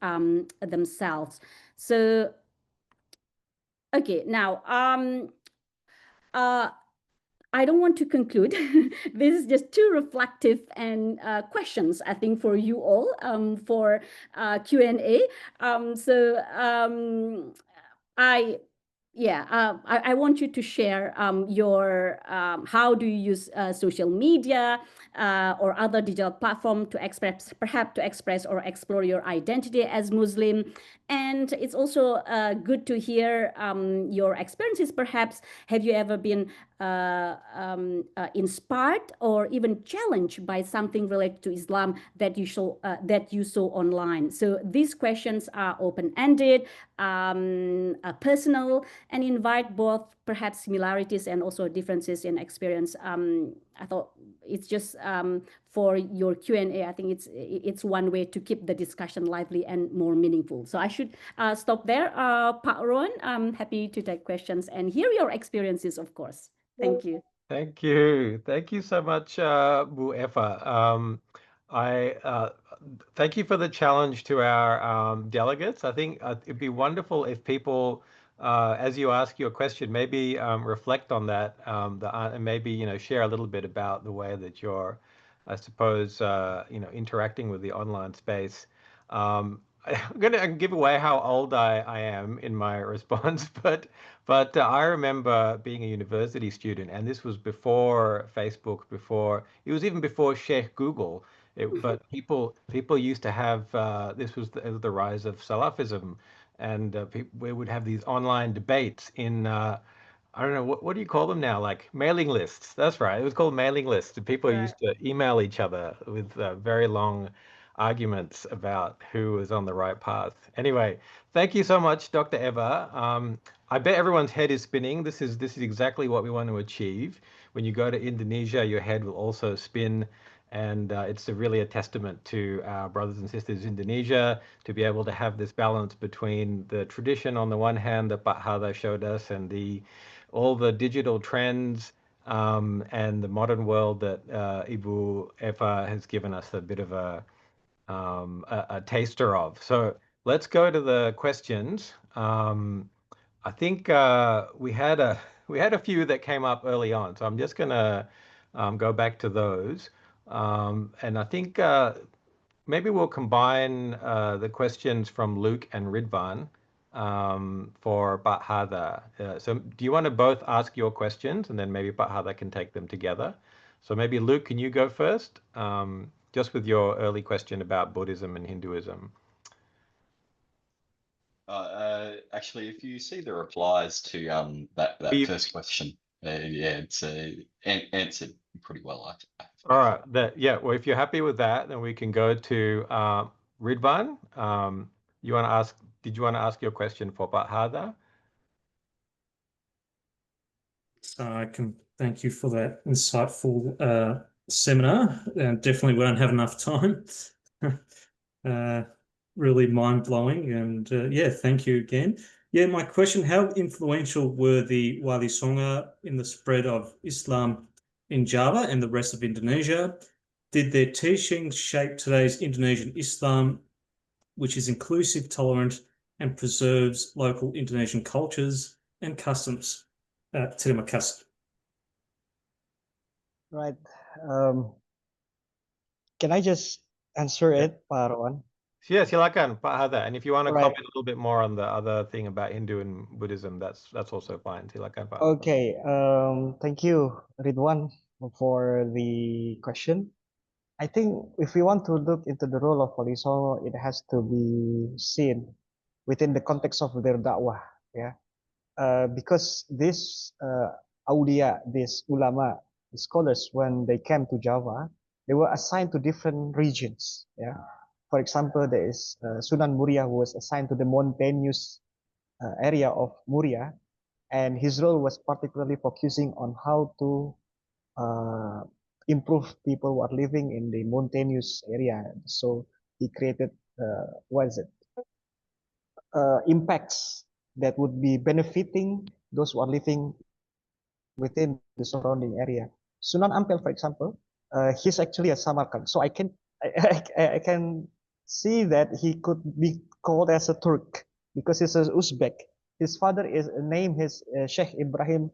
themselves. So, okay, now, I don't want to conclude. This is just too reflective and questions, I think, for you all for Q&A. I want you to share your how do you use social media or other digital platform to express or explore your identity as Muslim. And it's also good to hear your experiences. Perhaps have you ever been inspired or even challenged by something related to Islam that you saw online? So these questions are open-ended, personal, and invite both perhaps similarities and also differences in experience. I thought it's just for your Q&A, I think it's one way to keep the discussion lively and more meaningful. So I should stop there. Pak Rowan, I'm happy to take questions and hear your experiences, of course. Thank you. Thank you. Thank you so much, Bu Eva. Thank you for the challenge to our delegates. I think it'd be wonderful if people, as you ask your question, maybe reflect on that and maybe share a little bit about the way that you're, I suppose, interacting with the online space. I'm going to give away how old I am in my response, but I remember being a university student, and this was before Facebook, it was even before Sheikh Google. But people used to have this was the rise of Salafism, and we would have these online debates in I don't know what do you call them now? Like mailing lists. That's right. It was called mailing lists. And people Right. used to email each other with very long arguments about who was on the right path. Anyway, thank you so much, Dr. Eva. I bet everyone's head is spinning. This is exactly what we want to achieve. When you go to Indonesia, your head will also spin. And it's really a testament to our brothers and sisters in Indonesia to be able to have this balance between the tradition on the one hand that Pak Hada showed us and all the digital trends and the modern world that Ibu Eva has given us a bit of a taster of. So let's go to the questions. I think we had a few that came up early on, so I'm just gonna go back to those. And I think maybe we'll combine the questions from Luke and Ridvan for Pak Hada. So do you want to both ask your questions and then maybe Pak Hada can take them together? So maybe Luke, can you go first? Just with your early question about Buddhism and Hinduism. Actually, if you see the replies to that first question, yeah, it's answered pretty well. All right. Well, if you're happy with that, then we can go to Ridvan. Did you want to ask your question for Pak Hada? So I can thank you for that insightful seminar. Definitely won't have enough time. Really mind-blowing. And yeah, thank you again. Yeah, my question, how influential were the Wali Songa in the spread of Islam in Java and the rest of Indonesia? Did their teachings shape today's Indonesian Islam, which is inclusive, tolerant, and preserves local Indonesian cultures and customs? Terima kasih. Right. Can I just answer it, Pak Rowan? Yeah, silakan, Pak Hada. And if you want to Right. comment a little bit more on the other thing about Hindu and Buddhism, that's also fine. Silakan, Pak. Okay. Thank you, Ridwan, for the question. I think if we want to look into the role of Wali Songo, it has to be seen within the context of their da'wah. Yeah. because this awliya, these ulama, the scholars, when they came to Java, they were assigned to different regions. Yeah, for example, there is Sunan Muria, who was assigned to the mountainous area of Muria, and his role was particularly focusing on how to improve people who are living in the mountainous area. So he created what is it? Impacts that would be benefiting those who are living within the surrounding area. Sunan Ampel, for example, he's actually a Samarkand, so I can see that he could be called as a Turk because he's an Uzbek. His father is named his Sheikh Ibrahim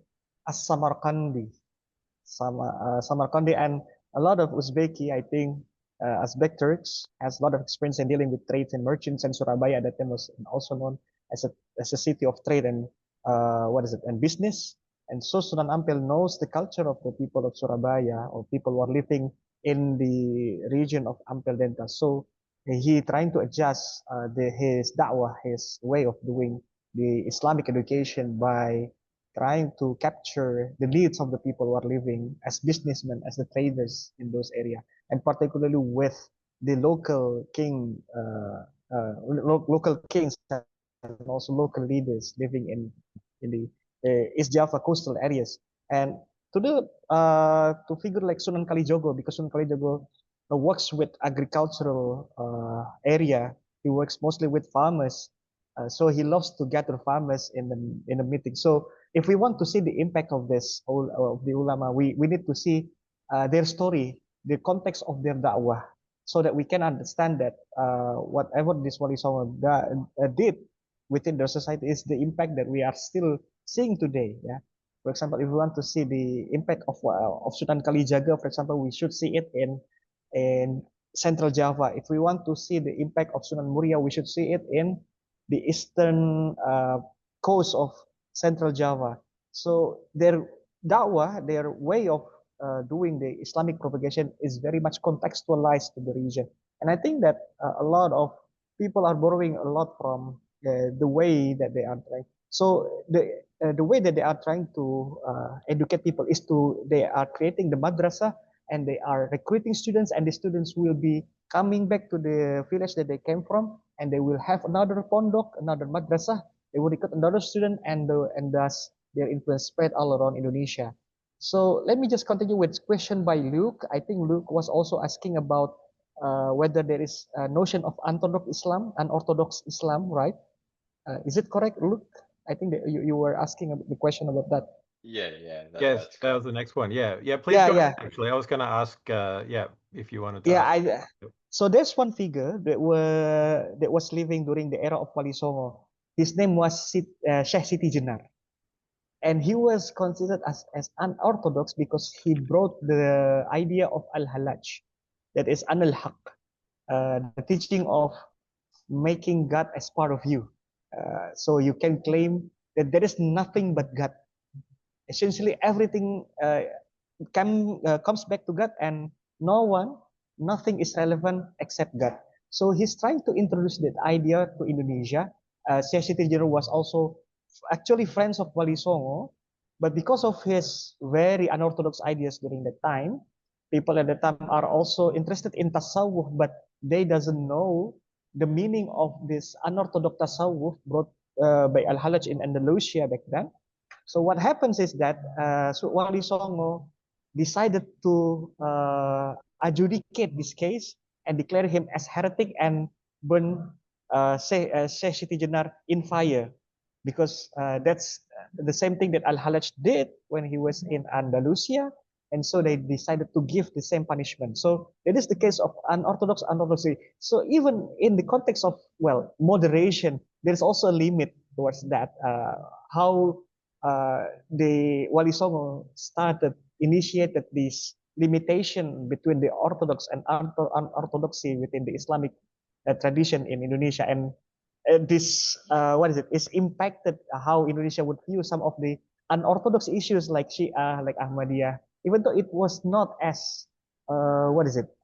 As-Samarkandi. Samarkandi, and a lot of Uzbeki, I think, Uzbek Turks has a lot of experience in dealing with trades and merchants, and Surabaya at that time was also known as a city of trade and and business. And so Sunan Ampel knows the culture of the people of Surabaya, or people who are living in the region of Ampel Delta. So he trying to adjust his da'wah, his way of doing the Islamic education by trying to capture the needs of the people who are living as businessmen, as the traders in those areas, and particularly with the local local kings and also local leaders living in the East Java coastal areas. And to figure like Sunan Kalijogo, because Sunan Kalijogo works with agricultural area. He works mostly with farmers. So he loves to gather farmers in the meeting. So if we want to see the impact of this of the ulama, we need to see their story, the context of their da'wah, so that we can understand that whatever this Wali Songo did within their society is the impact that we are still seeing today. Yeah. For example, if we want to see the impact of Sultan Kalijaga, for example, we should see it in Central Java. If we want to see the impact of Sunan Muria, we should see it in the eastern coast of Central Java. So their da'wah, their way of doing the Islamic propagation is very much contextualized to the region. And I think that a lot of people are borrowing a lot from the way that they are trying. So the way that they are trying to educate people is they are creating the madrasa, and they are recruiting students, and the students will be coming back to the village that they came from, and they will have another pondok, another madrasah. They will recruit another student, and thus their influence spread all around Indonesia. So let me just continue with question by Luke. I think Luke was also asking about whether there is a notion of unorthodox Islam, right? Is it correct, Luke? I think that you were asking the question about that. Yeah, Yes, that's that was the next one. Yeah, please Yeah, go yeah. ahead. Actually, I was going to ask, if you wanted to Yeah, ask. so there's one figure that was living during the era of Wali Songo. His name was Sheikh Siti Jenar, and he was considered as unorthodox because he brought the idea of al-halaj, that is an-al-haq, the teaching of making God as part of you. So you can claim that there is nothing but God. Essentially, everything comes back to God, and nothing is relevant except God. So he's trying to introduce that idea to Indonesia. Syed Jero was also actually friends of Wali Songo, but because of his very unorthodox ideas during that time, people at the time are also interested in tasawwuf, but they doesn't know the meaning of this unorthodox tasawwuf brought by Al-Halaj in Andalusia back then. So what happens is that Wali Songo decided to adjudicate this case and declare him as heretic and burn Sheikh Siti Jenar in fire, because that's the same thing that Al-Halaj did when he was in Andalusia, and so they decided to give the same punishment. So it is the case of unorthodox orthodoxy. So even in the context of moderation, there's also a limit towards that. How the Wali Songo initiated this limitation between the orthodox and unorthodoxy within the Islamic tradition in Indonesia, and this is impacted how Indonesia would view some of the unorthodox issues like Shia, like Ahmadiyah, even though it was not as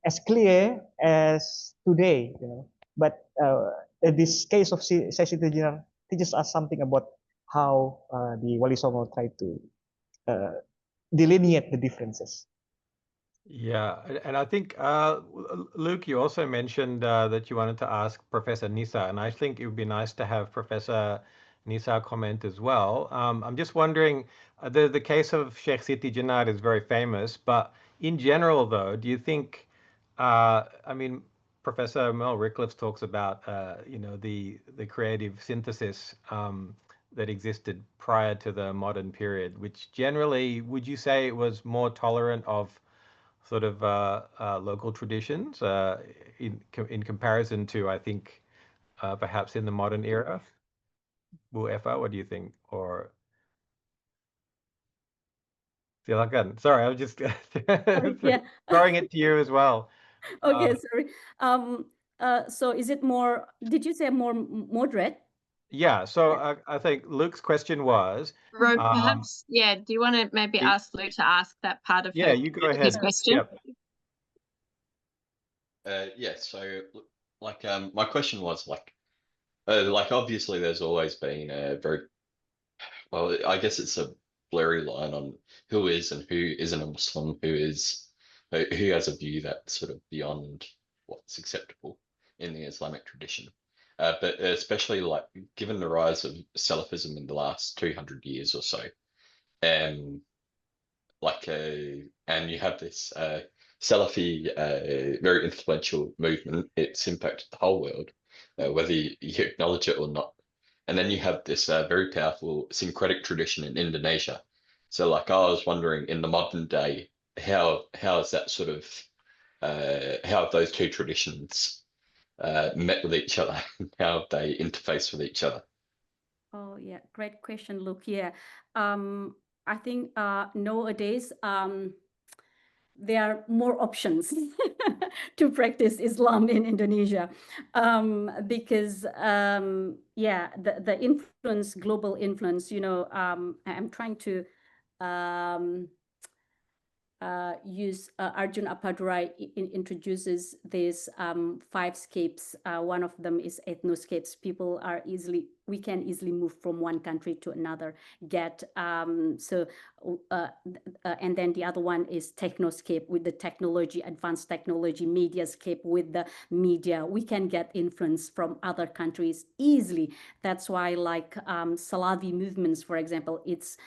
as clear as today, But this case of Syed teaches us something about how the Wali Songo tried to delineate the differences. Yeah, and I think Luke, you also mentioned that you wanted to ask Professor Nisa, and I think it would be nice to have Professor Nisa comment as well. I'm just wondering, the case of Sheikh Siti Jenar is very famous, but in general, though, do you think, I mean, Professor Mel Rickliff talks about, you know, the creative synthesis that existed prior to the modern period, which generally, would you say it was more tolerant of sort of local traditions in comparison to, I think, perhaps in the modern era? Bu Eva, what do you think? Or silakan. Sorry, I was just Yeah. throwing it to you as well. Okay, sorry. So is it more, did you say more moderate? Yeah, so Yeah. I think Luke's question was, Perhaps, yeah, do you want to maybe ask Luke to ask that part of yeah, you go his ahead. question? Yep. Yeah, so like my question was like obviously there's always been a very, well, I guess it's a blurry line on who is and who isn't a Muslim, who has a view that's sort of beyond what's acceptable in the Islamic tradition. But especially like given the rise of Salafism in the last 200 years or so, um, and you have this Salafi very influential movement. It's impacted the whole world, whether you acknowledge it or not. And then you have this very powerful syncretic tradition in Indonesia. So, like, I was wondering, in the modern day, how is that sort of how have those two traditions met with each other? How have they interface with each other? Oh, yeah, great question, Luke. Yeah, I think nowadays there are more options to practice Islam in Indonesia, because yeah, the influence, global influence. You know, I'm trying to use Arjun Appadurai introduces these 5 scapes. One of them is ethnoscapes. People are we can easily move from one country to another, and then the other one is technoscape, with the technology, advanced technology, mediascape, with the media. We can get influence from other countries easily. That's why, like, Salafi movements, for example, it's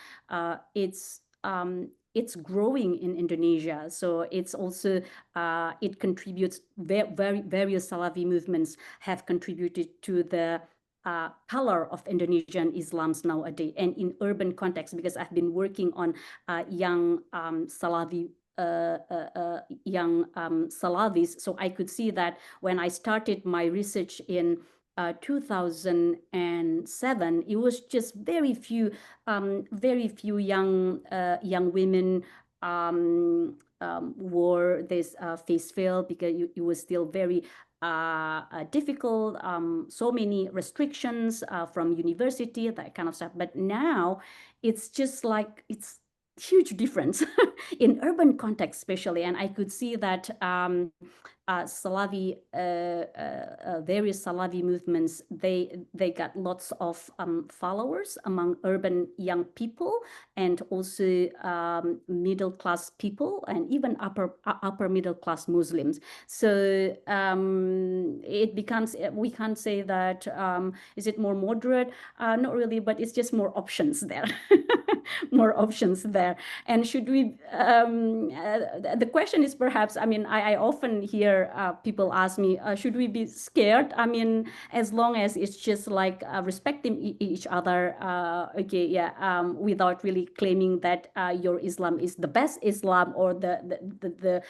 growing in Indonesia. So it's also, it contributes, various Salafi movements have contributed to the color of Indonesian Islams nowadays, and in urban context, because I've been working on young Salafi young Salafis. So I could see that when I started my research in 2007, it was just very few young women wore this face veil, because it was still very difficult. So many restrictions from university, that kind of stuff. But now it's just like, it's huge difference in urban context, especially. And I could see that Salafi, various Salafi movements, they got lots of followers among urban young people, and also middle class people, and even upper middle class Muslims. So it becomes, we can't say that is it more moderate? Not really, but it's just more options there. More options there. And should we, the question is perhaps, I mean, I often hear people ask me, should we be scared? I mean, as long as it's just like respecting each other, okay, yeah, without really claiming that your Islam is the best Islam, or the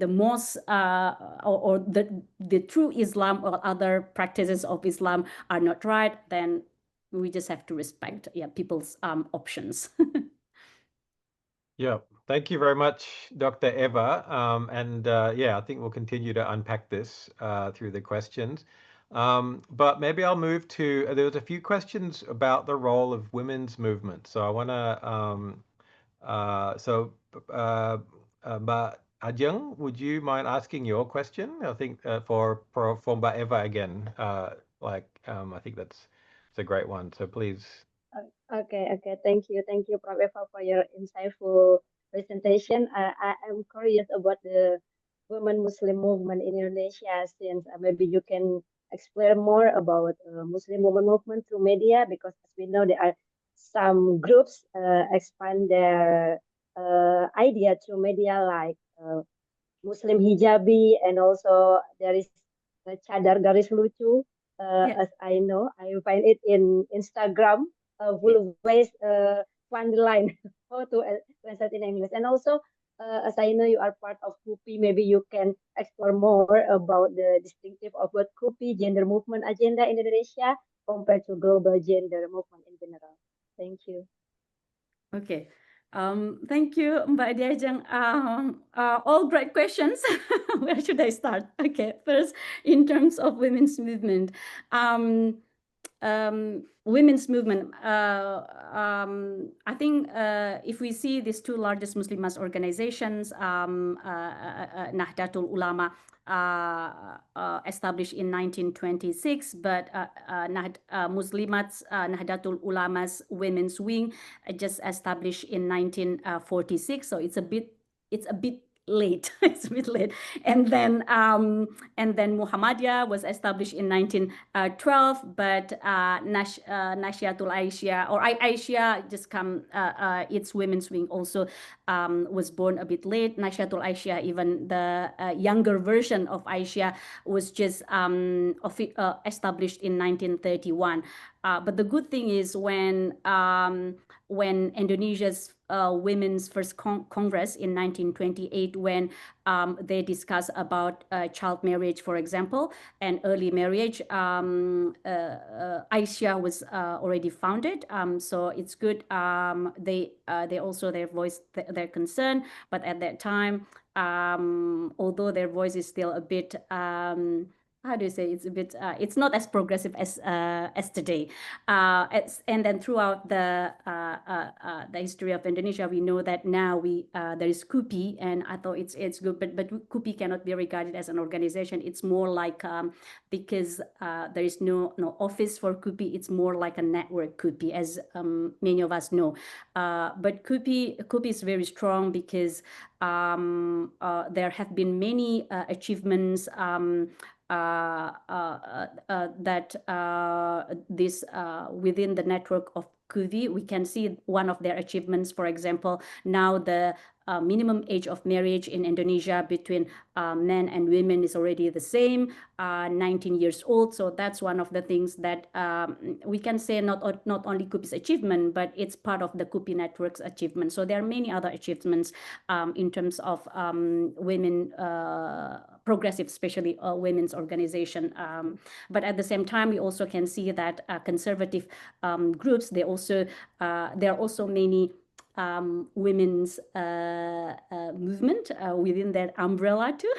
most, or the true Islam, or other practices of Islam are not right, then we just have to respect, yeah, people's options. Yeah, thank you very much, Dr. Eva. And yeah, I think we'll continue to unpack this through the questions. But maybe I'll move to, there was a few questions about the role of women's movement. So I want to, Mbak Ajeng, would you mind asking your question? I think for Mbak Eva again, I think it's a great one. So please Okay. Thank you, Prof. Eva, for your insightful presentation. I am curious about the women Muslim movement in Indonesia, since maybe you can explain more about Muslim women movement through media, because as we know, there are some groups expand their idea through media, like Muslim hijabi, and also there is cadar garis lucu. Yeah. As I know, I find it in Instagram, full of ways, funny line how to translate in English. And also, as I know you are part of KUPI, maybe you can explore more about the distinctive of what KUPI gender movement agenda in Indonesia compared to global gender movement in general. Thank you. Okay. Thank you, Mbak Diajeng. All great questions. Where should I start? Okay, first, in terms of women's movement. Women's movement, I think if we see these two largest Muslim mass organizations, Nahdlatul Ulama, established in 1926, but Nahdlatul Ulama's women's wing just established in 1946. So it's a bit late. It's a bit late. And then Muhammadiyah was established in 1912, but Nashiatul Aisha, or Aisha, just its women's wing also was born a bit late. Nashiatul Aisha, even the younger version of Aisha, was just established in 1931. But the good thing is when Indonesia's Women's First Congress in 1928, when they discuss about child marriage, for example, and early marriage, Aisha was already founded. So it's good. They also voiced their concern, but at that time, although their voice is still a bit how do you say, it's a bit it's not as progressive as today, and then throughout the history of Indonesia, we know that now there is KUPI, and I thought it's good, but KUPI cannot be regarded as an organization. It's more like because there is no office for KUPI, it's more like a network KUPI, as many of us know. But KUPI is very strong because there have been many achievements that this within the network of KUPI. We can see one of their achievements, for example, now the minimum age of marriage in Indonesia between men and women is already the same, 19 years old. So that's one of the things that we can say not only KUPI's achievement, but it's part of the KUPI network's achievement. So there are many other achievements in terms of women, progressive, especially women's organization. But at the same time, we also can see that conservative groups, there are also many women's movement within that umbrella too.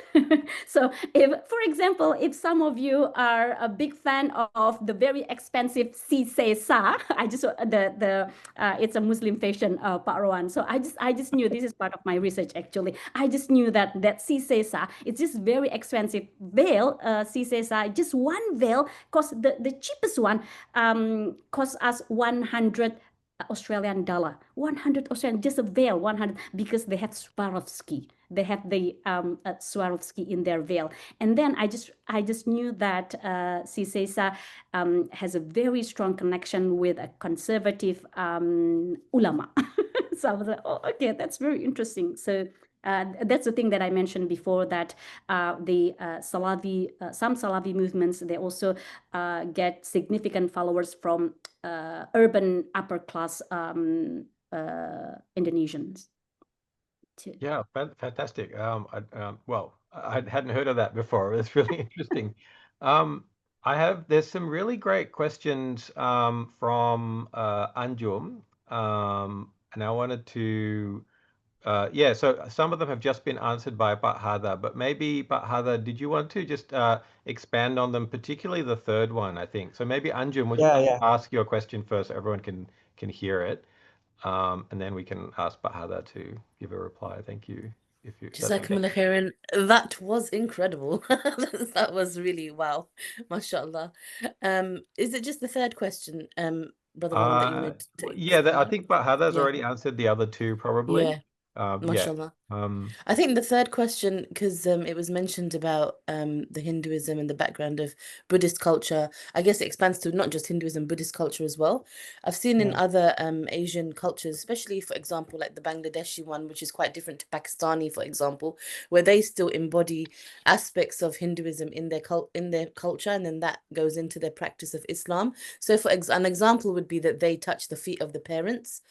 So if, for example, if some of you are a big fan of the very expensive Sisa, I just it's a Muslim fashion, Pak Rowan. So I just knew, this is part of my research actually. I just knew that Sisa, it's just very expensive veil. Sisa, just one veil cost, the cheapest one cost us 100 Australian dollar, 100 Australian, just a veil, 100, because they have Swarovski. They have the Swarovski in their veil. And then I just knew that CISESA has a very strong connection with a conservative ulama. So I was like, oh, okay, that's very interesting. So that's the thing that I mentioned before, that the Salafi, some Salafi movements, they also get significant followers from urban upper class Indonesians. Yeah, fantastic. Well, I hadn't heard of that before. It's really interesting. There's some really great questions from Anjum, and I wanted to so some of them have just been answered by Pak Hada, but maybe Pak Hada, did you want to just expand on them, particularly the third one, I think. So maybe Anjum, would you ask your question first so everyone can hear it? And then we can ask Pak Hada to give a reply. Thank you. Jazakumullah khairan. That was incredible. That was really wow. MashaAllah. Is it just the third question? Brother Ron, that you wanted to Yeah, I expand? think Hada's Yeah. already answered the other two, probably. Yeah, Yeah. mashallah. Um, I think the third question, because it was mentioned about the Hinduism and the background of Buddhist culture, I guess it expands to not just Hinduism, Buddhist culture as well. I've seen in Yeah. other Asian cultures, especially, for example, like the Bangladeshi one, which is quite different to Pakistani, for example, where they still embody aspects of Hinduism in their culture, and then that goes into their practice of Islam. So, for an example would be that they touch the feet of the parents,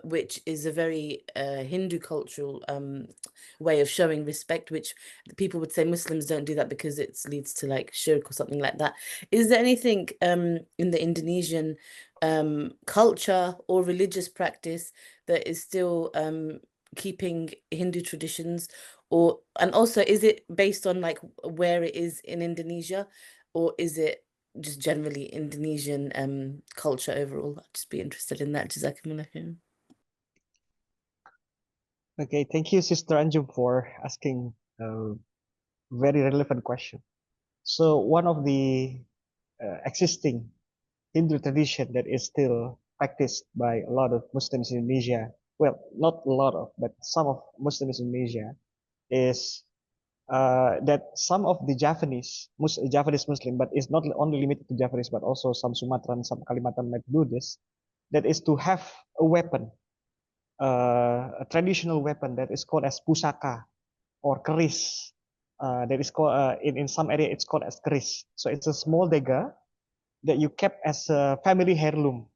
which is a very Hindu cultural way of showing respect, which people would say Muslims don't do that because it leads to like shirk or something like that. Is there anything in the Indonesian culture or religious practice that is still keeping Hindu traditions, and also is it based on like where it is in Indonesia, or is it just generally Indonesian culture overall? I'd just be interested in that. Jazakumullah khairan. Okay, thank you, Sister Anjum, for asking a very relevant question. So one of the existing Hindu tradition that is still practiced by a lot of Muslims in Indonesia, well, not a lot of, but some of Muslims in Indonesia, is that some of the Javanese Muslim, but it's not only limited to Javanese, but also some Sumatran, some Kalimantan might do this, that is to have a weapon, a traditional weapon that is called as pusaka or keris. That is called in some area it's called as keris. So it's a small dagger that you kept as a family heirloom,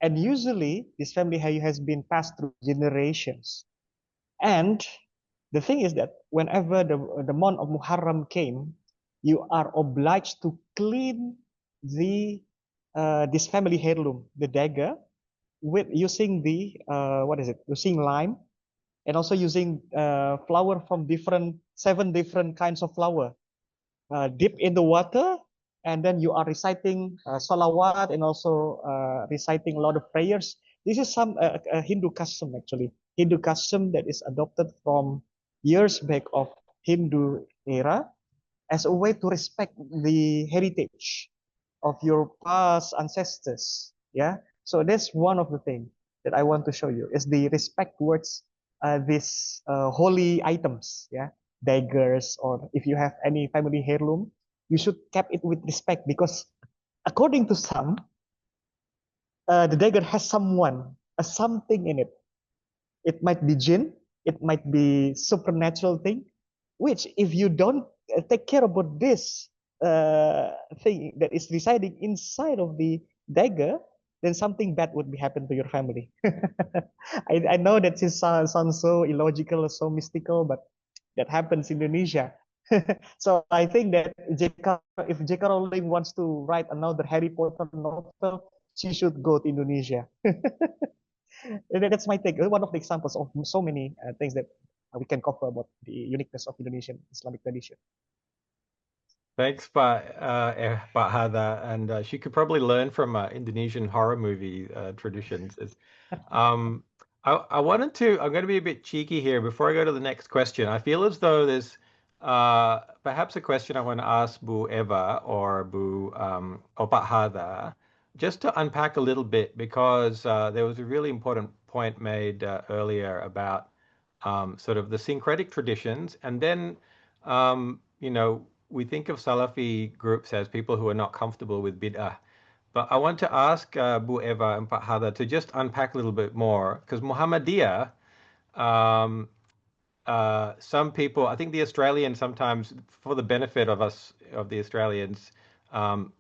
and usually this family heirloom has been passed through generations. And the thing is that whenever the month of Muharram came, you are obliged to clean the this family heirloom, the dagger, with using the using lime, and also using flour from 7 different kinds of flour, dip in the water, and then you are reciting salawat and also reciting a lot of prayers. This is some a Hindu custom, actually. Hindu custom that is adopted from years back of Hindu era as a way to respect the heritage of your past ancestors. Yeah. So that's one of the things that I want to show you is the respect towards these holy items. Yeah. Daggers, or if you have any family heirloom, you should keep it with respect, because according to some, the dagger has something in it. It might be jinn, it might be supernatural thing, which if you don't take care about this thing that is residing inside of the dagger, then something bad would be happen to your family. I know that it sounds so illogical, so mystical, but that happens in Indonesia. So I think that if J.K. Rowling wants to write another Harry Potter novel, she should go to Indonesia. That's my take. One of the examples of so many things that we can cover about the uniqueness of Indonesian Islamic tradition. Thanks, Pak Hada, and she could probably learn from Indonesian horror movie traditions. I wanted to. I'm going to be a bit cheeky here before I go to the next question. I feel as though there's perhaps a question I want to ask Bu Eva or or Pak Hada, just to unpack a little bit, because there was a really important point made earlier about sort of the syncretic traditions, and then we think of Salafi groups as people who are not comfortable with bid'ah. But I want to ask Bu Eva and Pak Hada to just unpack a little bit more, because Muhammadiyah, some people, I think the Australians sometimes, for the benefit of us, of the Australians,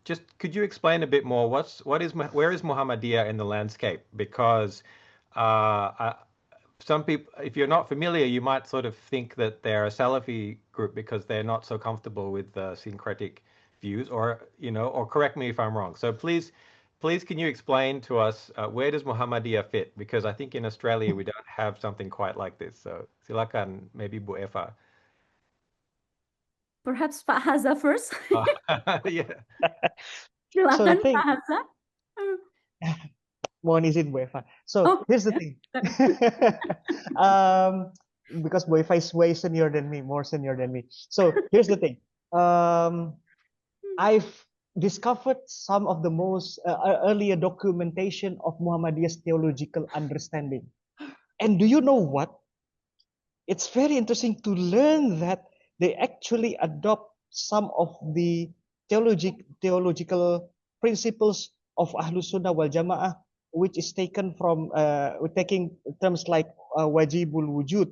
just could you explain a bit more where is Muhammadiyah in the landscape? Because some people, if you're not familiar, you might sort of think that they're a Salafi group because they're not so comfortable with syncretic views, or correct me if I'm wrong. So please, can you explain to us where does Muhammadiyah fit? Because I think in Australia we don't have something quite like this. So silakan, maybe Bu Eva. Perhaps Pak Haza first. Yeah. So the Silakan, thing, Pak Haza. mohon izin Bu Eva. So Oh, here's the thing. Because Bu Eva is way senior than me, more senior than me. So here's the thing. I've discovered some of the most earlier documentation of Muhammadiyah's theological understanding. And do you know what? It's very interesting to learn that they actually adopt some of the theological principles of Ahlus Sunnah wal Jama'ah, which is taken from taking terms like wajibul wujud.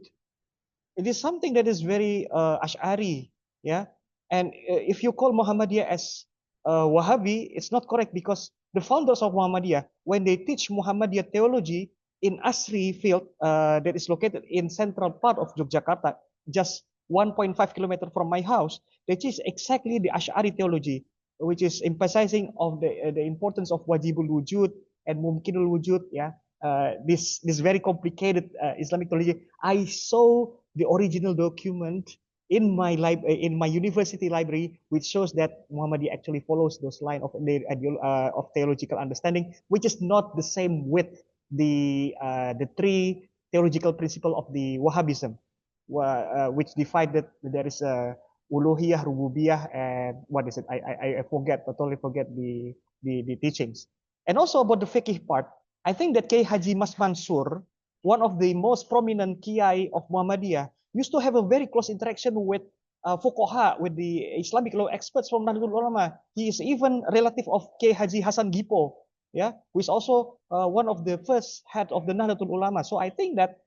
It is something that is very Ash'ari, yeah. And if you call Muhammadiyah as Wahhabi, it's not correct, because the founders of Muhammadiyah, when they teach Muhammadiyah theology in Asri field that is located in central part of Yogyakarta, just 1.5 kilometer from my house, they teach exactly the Ash'ari theology, which is emphasizing of the importance of wajibul wujud and mumkinul wujud, yeah. This very complicated Islamic theology. I saw the original document in my university library, which shows that Muhammadiyah actually follows those lines of of theological understanding, which is not the same with the three theological principle of the Wahhabism, which defined that there is a uluhiyah, rububiyah, and what is it? I forget, totally forget the teachings. And also about the fiqh part, I think that Kiai Haji Mas Mansur, one of the most prominent Kiai of Muhammadiyah, used to have a very close interaction with fuqaha, with the Islamic law experts from Nahdlatul Ulama. He is even a relative of Kiai Haji Hasan Gipo, yeah, who is also one of the first head of the Nahdlatul Ulama. So I think that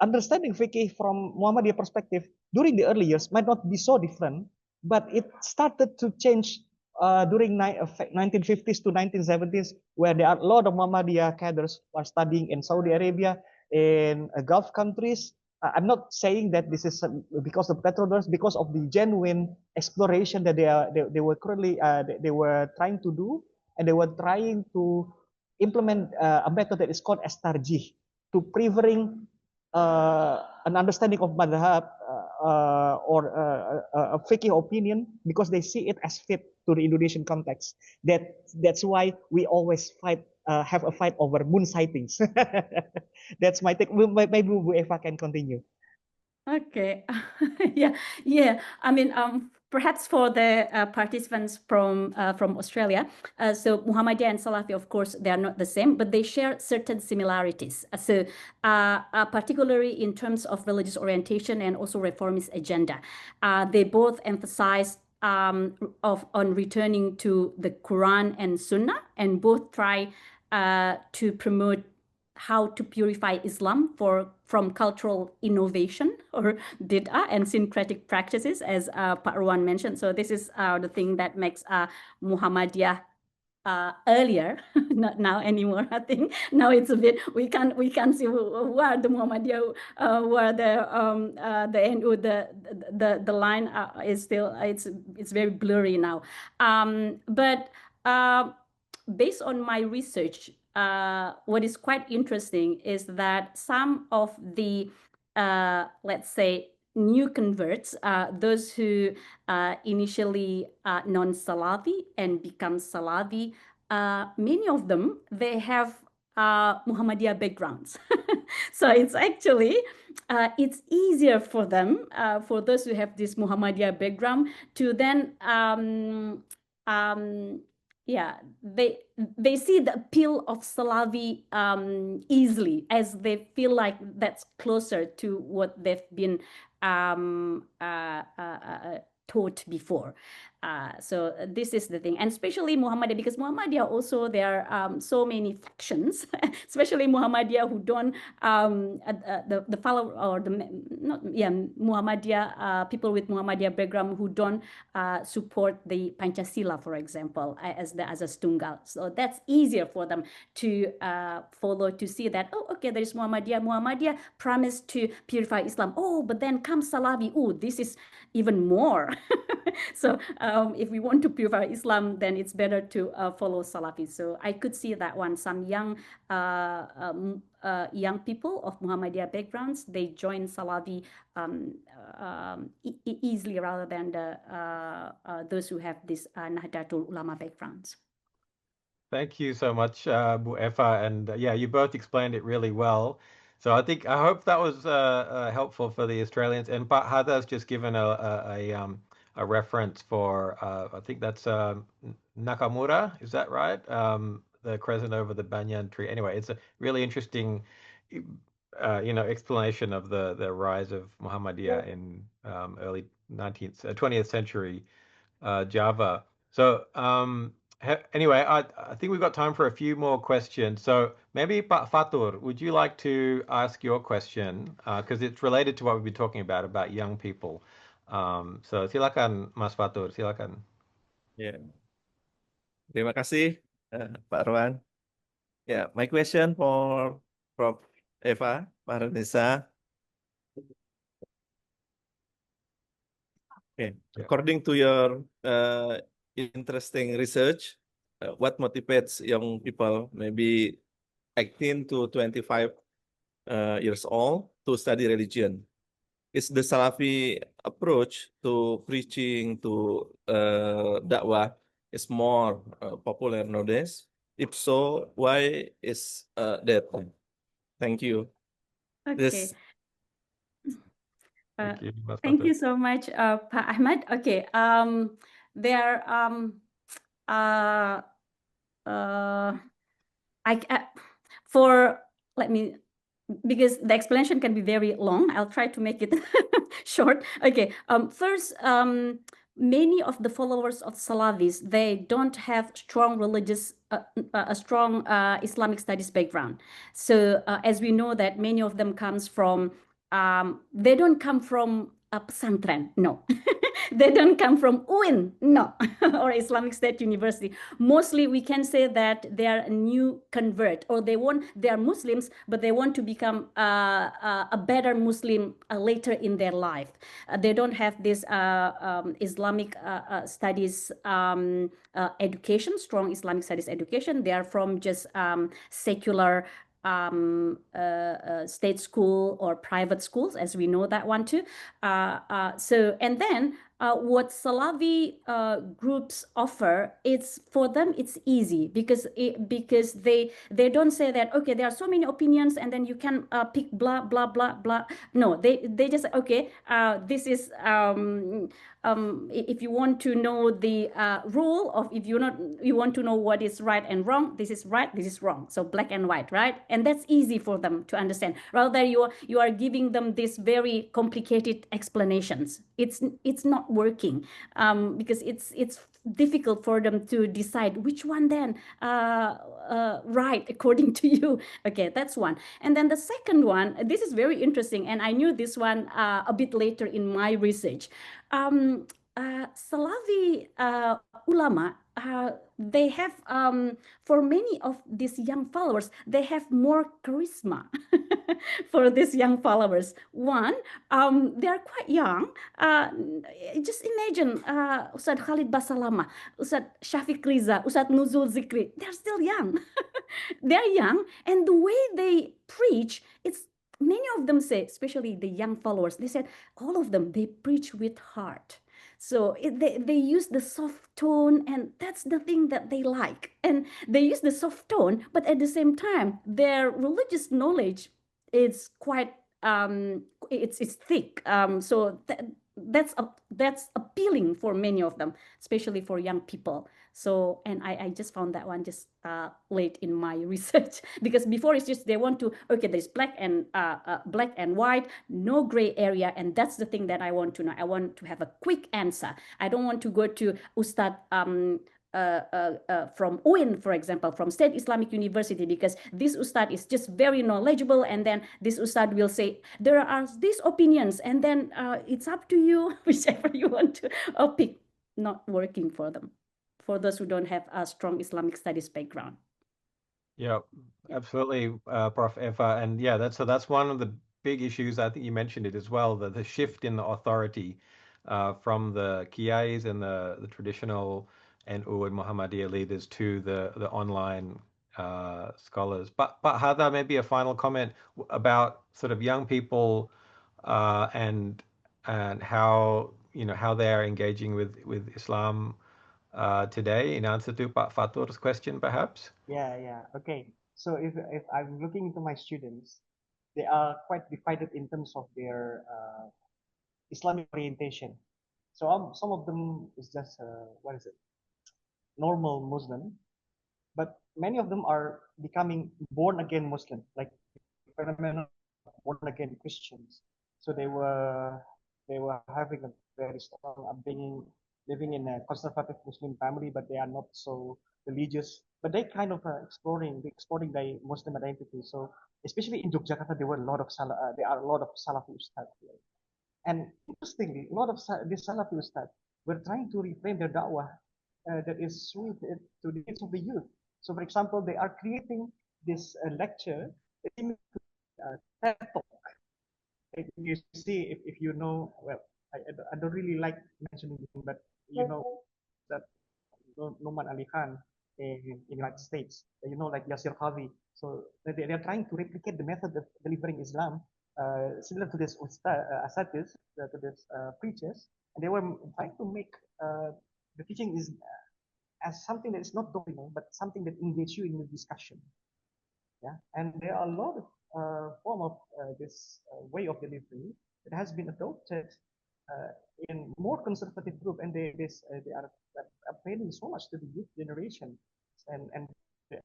understanding fiqh from Muhammadiyah perspective during the early years might not be so different, but it started to change during 1950s to 1970s, where there are a lot of Muhammadiyah cadres who are studying in Saudi Arabia, in Gulf countries. I'm not saying that this is because of petrodollars, because of the genuine exploration that they were currently they were trying to do, and they were trying to implement a method that is called estarjih, to preferring an understanding of madhab or a fiqh opinion, because they see it as fit to the Indonesian context. That's why we always have a fight over moon sightings. That's my take. Maybe Bu Eva can continue. Okay. Yeah. I mean, perhaps for the participants from Australia, so Muhammadiyah and Salafi, of course, they are not the same, but they share certain similarities. So, particularly in terms of religious orientation and also reformist agenda, they both emphasize on returning to the Quran and Sunnah, and both try to promote how to purify Islam from cultural innovation or bid'ah and syncretic practices, as Pak Ruan mentioned. So this is the thing that makes Muhammadiyah earlier, not now anymore. I think now it's a bit, we can see who are the Muhammadiyah, who are the NU, the line is still, it's very blurry now. But based on my research, what is quite interesting is that some of the, let's say, new converts, those who initially non-Salafi and become Salafi, many of them, they have Muhammadiyah backgrounds. So it's actually, it's easier for them, for those who have this Muhammadiyah background, to then yeah, they see the appeal of Salafi easily, as they feel like that's closer to what they've been taught before. So this is the thing, and especially Muhammadiyah, because Muhammadiyah also, there are so many factions, especially Muhammadiyah who don't the follower or the Muhammadiyah, people with Muhammadiyah background who don't support the Pancasila, for example, as the Azas Tunggal. So that's easier for them to follow, to see that, oh, okay, there is Muhammadiyah. Muhammadiyah promised to purify Islam. Oh, but then comes Salafi. Oh, this is even more. So if we want to purify Islam, then it's better to follow Salafi. So I could see that one. Some young people of Muhammadiyah backgrounds, they join Salafi easily, rather than those who have this Nahdlatul Ulama backgrounds. Thank you so much, Bu Eva, and yeah, you both explained it really well. So I hope that was helpful for the Australians. And Pak Hada's just given a a reference for I think that's Nakamura, is that right? The crescent over the banyan tree. Anyway, it's a really interesting explanation of the rise of Muhammadiyah in early 20th century Java. So anyway, I think we've got time for a few more questions. So maybe Pak Fatur, would you like to ask your question? Because it's related to what we've been talking about young people. So silakan Mas Fatur, silakan. Ya, terima kasih Pak Rowan. Ya, my question for Prof. Eva Paranisa. Okay, according to your interesting research, what motivates young people, maybe 18 to 25 years old, to study religion? Is the Salafi approach to preaching, to dakwah, is more popular nowadays? If so, why is that? Thank you. Okay. Thank you, Mas Thank Fatur. you so much, Pak Ahmad. Okay. There for let me because the explanation can be very long. I'll try to make it short. Okay. First, many of the followers of Salafis, they don't have strong religious, a strong Islamic studies background. So as we know that many of them comes from, they don't come from a pesantren, no. They don't come from UIN, no, or Islamic State University. Mostly we can say that they are a new convert, or they are Muslims, but they want to become a better Muslim later in their life. They don't have this Islamic studies education, strong Islamic studies education. They are from just secular state school or private schools, as we know that one too. And then what Salafi groups offer, it's for them it's easy because they don't say that, okay, there are so many opinions and then you can pick blah blah blah blah. No, they just say, okay, this is if you want to know the rule of, if you want to know what is right and wrong, this is right, this is wrong. So black and white, right? And that's easy for them to understand. Rather, you are giving them this very complicated explanations. It's not working because it's difficult for them to decide which one then right according to you. Okay, that's one. And then the second one, this is very interesting, and I knew this one a bit later in my research. Salafi ulama, they have, for many of these young followers, they have more charisma for these young followers. One, they are quite young. Just imagine Ustad Khalid Basalama, Ustad Shafiq Riza, Ustad Nuzul Zikri, they're still young. They're young, and the way they preach, it's many of them say, especially the young followers, they said all of them, they preach with heart. So they use the soft tone, and that's the thing that they like. And they use the soft tone, but at the same time, their religious knowledge is quite it's thick. So that's appealing for many of them, especially for young people. So, and I just found that one just late in my research, because before it's just they want to, okay, there's black and white, no gray area, and that's the thing that I want to know. I want to have a quick answer. I don't want to go to Ustad from UIN, for example, from State Islamic University, because this Ustad is just very knowledgeable, and then this Ustad will say, there are these opinions, and then it's up to you, whichever you want to pick. Not working for them, for those who don't have a strong Islamic studies background. Yeah, absolutely, Prof. Eva. And yeah, that's one of the big issues. I think you mentioned it as well, the shift in the authority from the Kiais and the traditional NU and Muhammadiyah leaders to the online scholars. But Hada, maybe a final comment about sort of young people and how how they are engaging with Islam today, in answer to Pak Fatur's question, perhaps. Yeah. Okay. So if I'm looking into my students, they are quite divided in terms of their Islamic orientation. So some of them is just what is it? Normal Muslim, but many of them are becoming born again Muslim, like phenomenon born again Christians. So they were having a very strong upbringing, living in a conservative Muslim family, but they are not so religious. But they kind of exploring their Muslim identity. So especially in Yogyakarta, there are a lot of Salafi Ustad here. And interestingly, a lot of these Salafi Ustad were trying to reframe their da'wah that is suited to the needs of the youth. So, for example, they are creating this lecture, TED Talk. You see, if you know, well, I don't really like mentioning this, but you know that Noman Ali Khan in United States, you know, like Yasir Qadhi. So they are trying to replicate the method of delivering Islam, similar to this asatis, to this preachers, and they were trying to make the teaching is as something that is not dominant, but something that engages you in the discussion. Yeah, and there are a lot of form of this way of delivery that has been adopted in more conservative group, and they are appealing so much to the youth generation, and and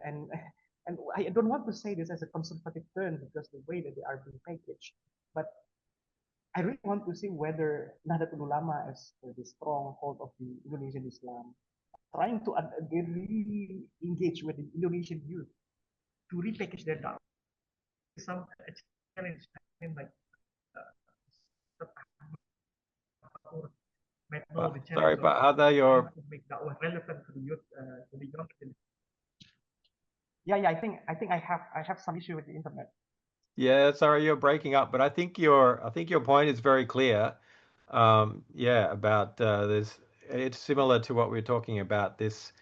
and and I don't want to say this as a conservative term because the way that they are being packaged, but I really want to see whether Nahdlatul Ulama as the stronghold of the Indonesian Islam trying to they really engage with the Indonesian youth to repackage their data. Some challenge like sorry, but Hada, your make that relevant to the youth, to the young generation. Yeah, I think I have some issue with the internet. Yeah, sorry, you're breaking up, but I think your point is very clear. Yeah, about this. It's similar to what we we're talking about, this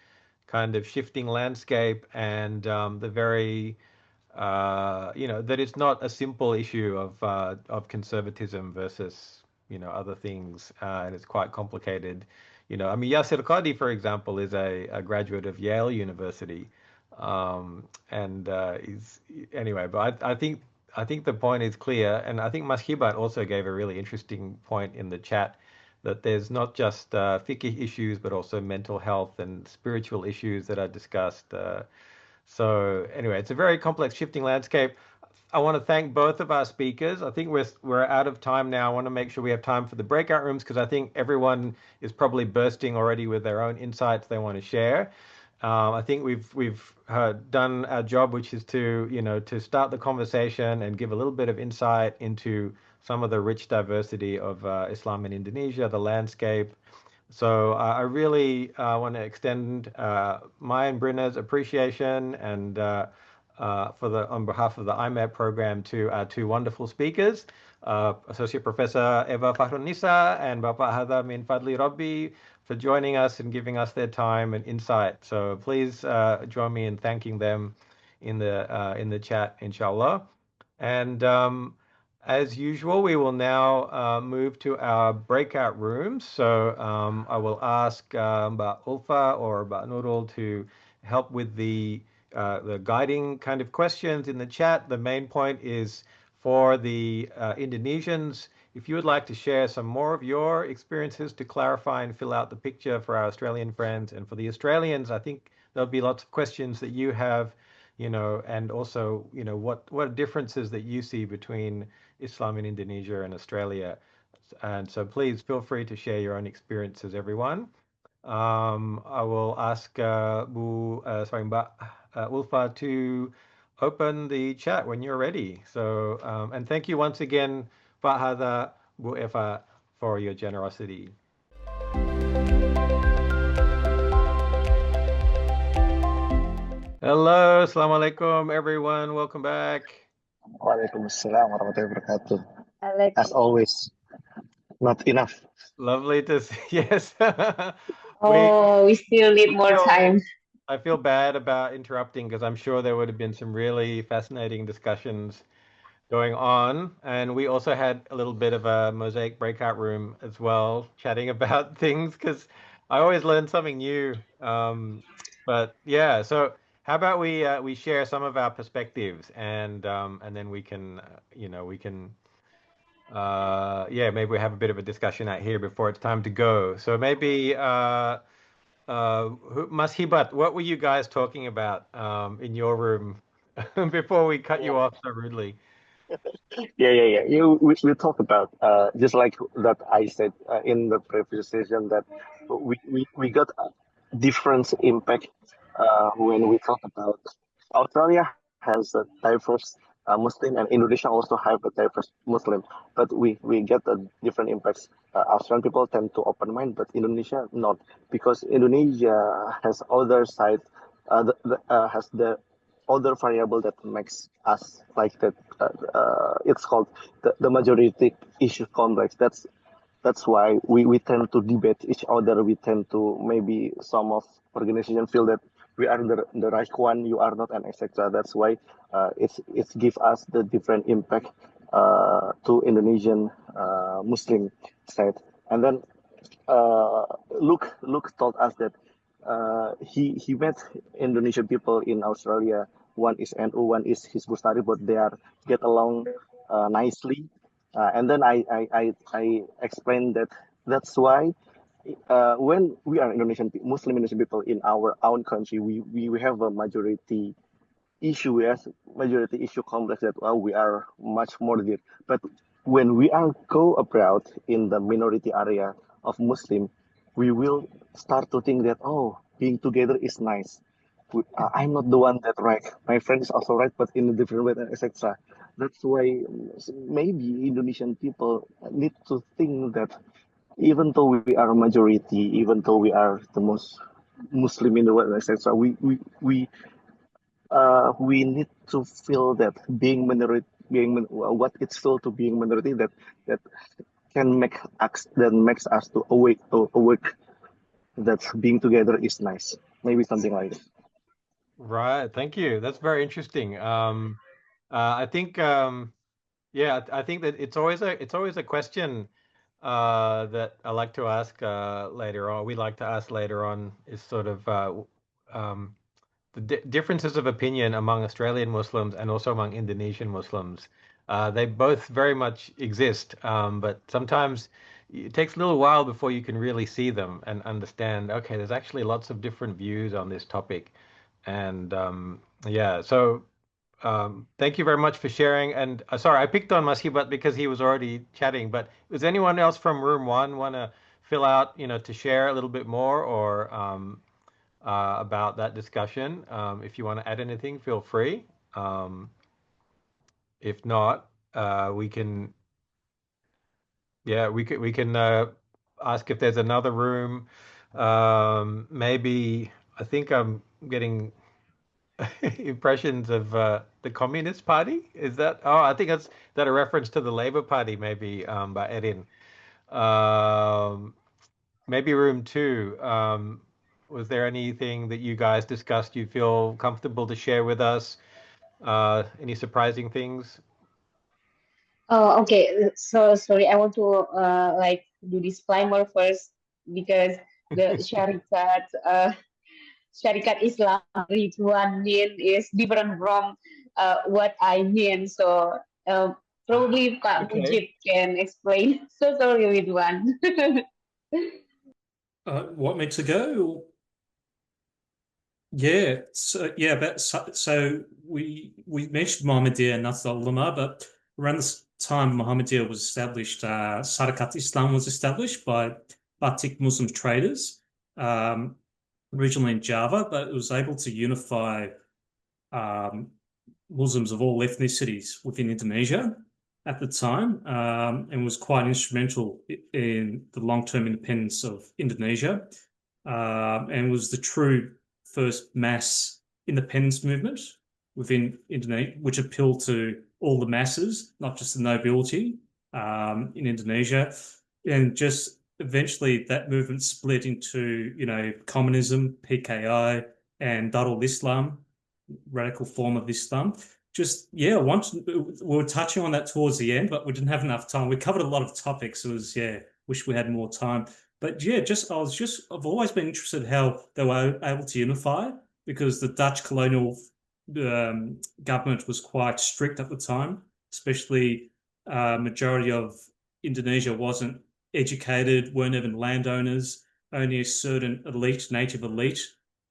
kind of shifting landscape and the very that it's not a simple issue of conservatism versus other things, and it's quite complicated. I mean, Yasir Qadhi, for example, is a graduate of Yale University, and he's anyway. But I think the point is clear, and I think Mashibat also gave a really interesting point in the chat that there's not just fiqh issues, but also mental health and spiritual issues that are discussed. So anyway, it's a very complex, shifting landscape. I want to thank both of our speakers. I think we're out of time now. I want to make sure we have time for the breakout rooms because I think everyone is probably bursting already with their own insights they want to share. I think we've done our job, which is to start the conversation and give a little bit of insight into some of the rich diversity of Islam in Indonesia, the landscape. So I really want to extend my and Brynna's appreciation and on behalf of the AIMEP program to our two wonderful speakers, Associate Professor Eva Fahrunisa and Bapak Hadha Min Fadli Rabbi, for joining us and giving us their time and insight. So please join me in thanking them in the chat, inshallah. And as usual, we will now move to our breakout rooms. So I will ask Mbak Ulfa or Mbak Nurul to help with the guiding kind of questions in the chat. The main point is for the Indonesians. If you would like to share some more of your experiences to clarify and fill out the picture for our Australian friends, and for the Australians, I think there'll be lots of questions that you have, and also, what differences that you see between Islam in Indonesia and Australia. And so please feel free to share your own experiences, everyone. I will ask Mbak Ulfa to open the chat when you're ready. So, and thank you once again, Pak Hadha, Bu Eva, for your generosity. Hello, Assalamualaikum, everyone. Welcome back. Waalaikumsalam warahmatullahi wabarakatuh. As always, not enough. Lovely to see. Yes. We still need more time. I feel bad about interrupting because I'm sure there would have been some really fascinating discussions going on. And we also had a little bit of a mosaic breakout room as well, chatting about things because I always learn something new. But yeah, so how about we share some of our perspectives, and then we can yeah, maybe we have a bit of a discussion out here before it's time to go. So maybe Mashibat, what were you guys talking about in your room before we cut you off so rudely? Yeah. We talk about just like that I said in the previous session that we got a different impact when we talk about Australia has a diverse Muslim and Indonesia also have a diverse Muslim, but we get a different impacts. Australian people tend to open mind, but Indonesia not, because Indonesia has other side, has the other variable that makes us like that. It's called the majority issue complex. That's why we tend to debate each other. We tend to maybe some of organization feel that we are the right one, you are not, and etc. That's why it's give us the different impact to Indonesian Muslim side. And then Luke told us that he met Indonesian people in Australia. One is NU, one is his Bustari, but they are get along nicely. And then I explained that that's why when we are Muslim Indonesian people in our own country, we have a majority issue, yes, majority issue complex that we are much more there. But when we are go abroad in the minority area of Muslim, we will start to think that, oh, being together is nice. I'm not the one that right. My friend is also right, but in a different way, etc. That's why maybe Indonesian people need to think that even though we are a majority, even though we are the most Muslim in the world, etc., we need to feel that being minority, what it's feel to being minority, that can make us, that makes us to awake that being together is nice. Maybe something like that. Right. Thank you. That's very interesting. I think yeah, I think that it's always a question that I like to ask later on. We like to ask later on is sort of the differences of opinion among Australian Muslims and also among Indonesian Muslims. They both very much exist, but sometimes it takes a little while before you can really see them and understand, okay, there's actually lots of different views on this topic. And yeah, so thank you very much for sharing. And sorry, I picked on Masibat because he was already chatting, but does anyone else from room one want to fill out, to share a little bit more or about that discussion? If you want to add anything, feel free. If not, we can, yeah, we can ask if there's another room. Maybe I think I'm getting impressions of the Communist Party. Is that? Oh, I think that's that a reference to the Labour Party, maybe by Edin. Maybe room two. Was there anything that you guys discussed you feel comfortable to share with us? Any surprising things? Oh, okay. So sorry, I want to like do disclaimer first because the Syarikat Islam Ridwan mean is different from what I mean. So probably Pak Okay. Mujib can explain. So sorry, Ridwan. What makes it go? Yeah, so we mentioned Muhammadiyah and Nasrul Ulama, but around this time Muhammadiyah was established, Syarikat Islam was established by Batik Muslim traders, originally in Java, but it was able to unify Muslims of all ethnicities within Indonesia at the time, and was quite instrumental in the long-term independence of Indonesia, and was the true first mass independence movement within Indonesia, which appealed to all the masses, not just the nobility in Indonesia. And just eventually that movement split into, communism, PKI, and Darul Islam, radical form of Islam. Once we were touching on that towards the end, but we didn't have enough time. We covered a lot of topics. It was, wish we had more time. But I've always been interested how they were able to unify, because the Dutch colonial government was quite strict at the time, especially majority of Indonesia wasn't educated, weren't even landowners. Only a certain elite, native elite,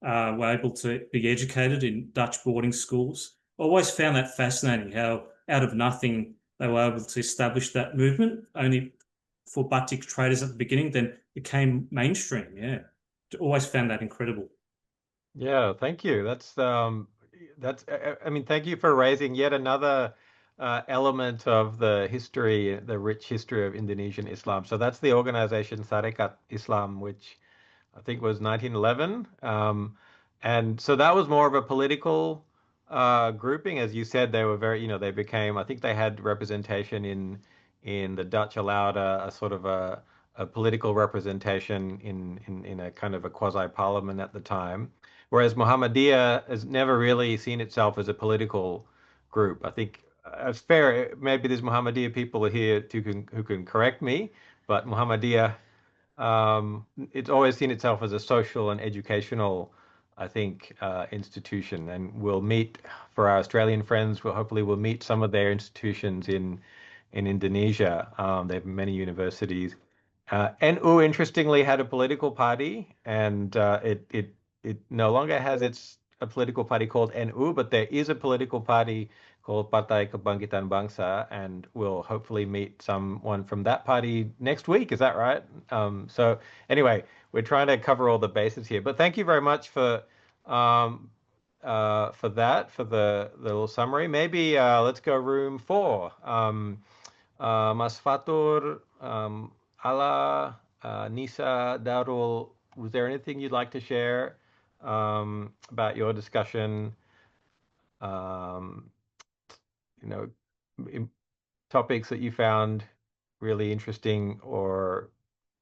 were able to be educated in Dutch boarding schools. I always found that fascinating, how out of nothing they were able to establish that movement, only for batik traders at the beginning, then became mainstream. Yeah, always found that incredible. Yeah, thank you. I mean, thank you for raising yet another element of the history, the rich history of Indonesian Islam. So that's the organization Sarekat Islam, which I think was 1911. And so that was more of a political grouping. As you said, they were very, they became, I think they had representation in the Dutch allowed a sort of a political representation in a kind of a quasi-parliament at the time. Whereas Muhammadiyah has never really seen itself as a political group. I think it's fair. Maybe there's Muhammadiyah people here who can correct me, but Muhammadiyah it's always seen itself as a social and educational, I think, institution. And we'll meet for our Australian friends. Hopefully we'll meet some of their institutions in Indonesia. They have many universities. NU interestingly had a political party, and it no longer has a political party called NU, but there is a political party called Partai Kebangkitan Bangsa, and we'll hopefully meet someone from that party next week. Is that right? So anyway, we're trying to cover all the bases here. But thank you very much for that, for the little summary. Maybe let's go room 4. Mas Fatur, Ala, Nisa, Darul, was there anything you'd like to share about your discussion? You know, topics that you found really interesting, or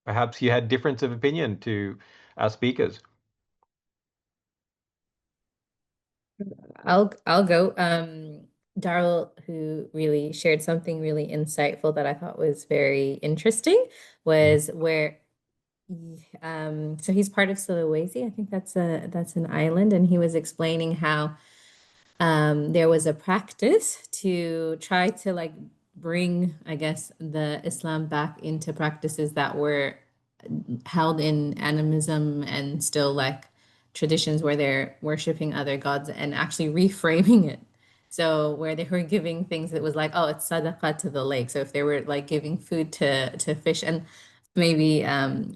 perhaps you had difference of opinion to our speakers. I'll go. Darrell, who really shared something really insightful that I thought was very interesting, was where so he's part of Sulawesi. I think that's an island, and he was explaining how there was a practice to try to like bring, I guess, the Islam back into practices that were held in animism and still like traditions where they're worshiping other gods, and actually reframing it. So where they were giving things that was like, oh, it's sadaqah to the lake. So if they were like giving food to fish, and maybe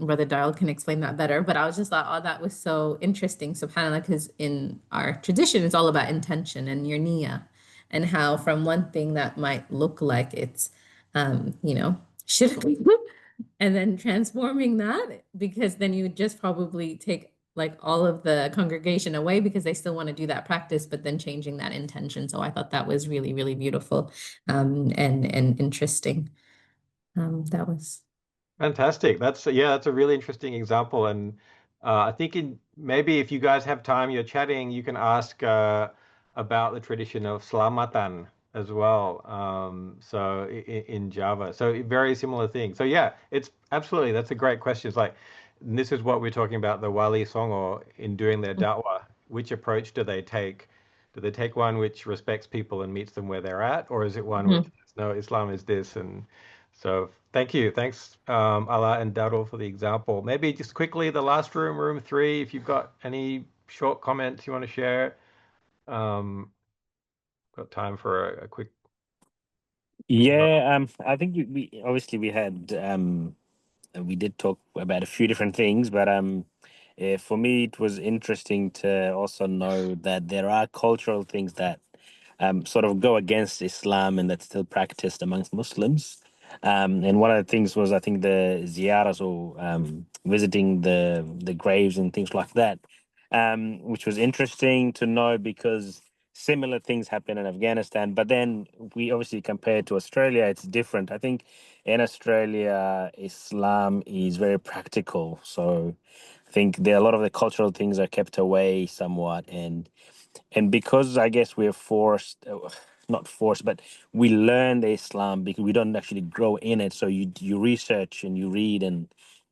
Brother Darrell can explain that better. But I was just like, oh, that was so interesting, subhanAllah, because in our tradition, it's all about intention and your niyyah, and how from one thing that might look like it's, shirk, and then transforming that, because then you would just probably take like all of the congregation away because they still want to do that practice, but then changing that intention. So I thought that was really, really beautiful and interesting. That was Fantastic. That's a really interesting example. And I think maybe if you guys have time, you're chatting, you can ask about the tradition of selamatan as well. So in Java, so very similar thing. So yeah, it's absolutely, that's a great question. It's like, this is what we're talking about, the Wali Songo in doing their da'wah. Which approach do they take? Do they take one which respects people and meets them where they're at, or is it one which says, no, Islam is this? And so thank you. Thanks, Ala and Darul, for the example. Maybe just quickly, the last room, room 3, if you've got any short comments you want to share. Got time for a quick. Yeah, I think we obviously we did talk about a few different things, but for me it was interesting to also know that there are cultural things that sort of go against Islam and that's still practiced amongst Muslims. And one of the things was, I think, the ziyaras, or visiting the graves and things like that, which was interesting to know because similar things happen in Afghanistan. But then we obviously compare to Australia, it's different. I think in Australia, Islam is very practical. So I think there a lot of the cultural things are kept away somewhat, and because I guess we're forced, not forced, but we learn the Islam because we don't actually grow in it. So you research and you read and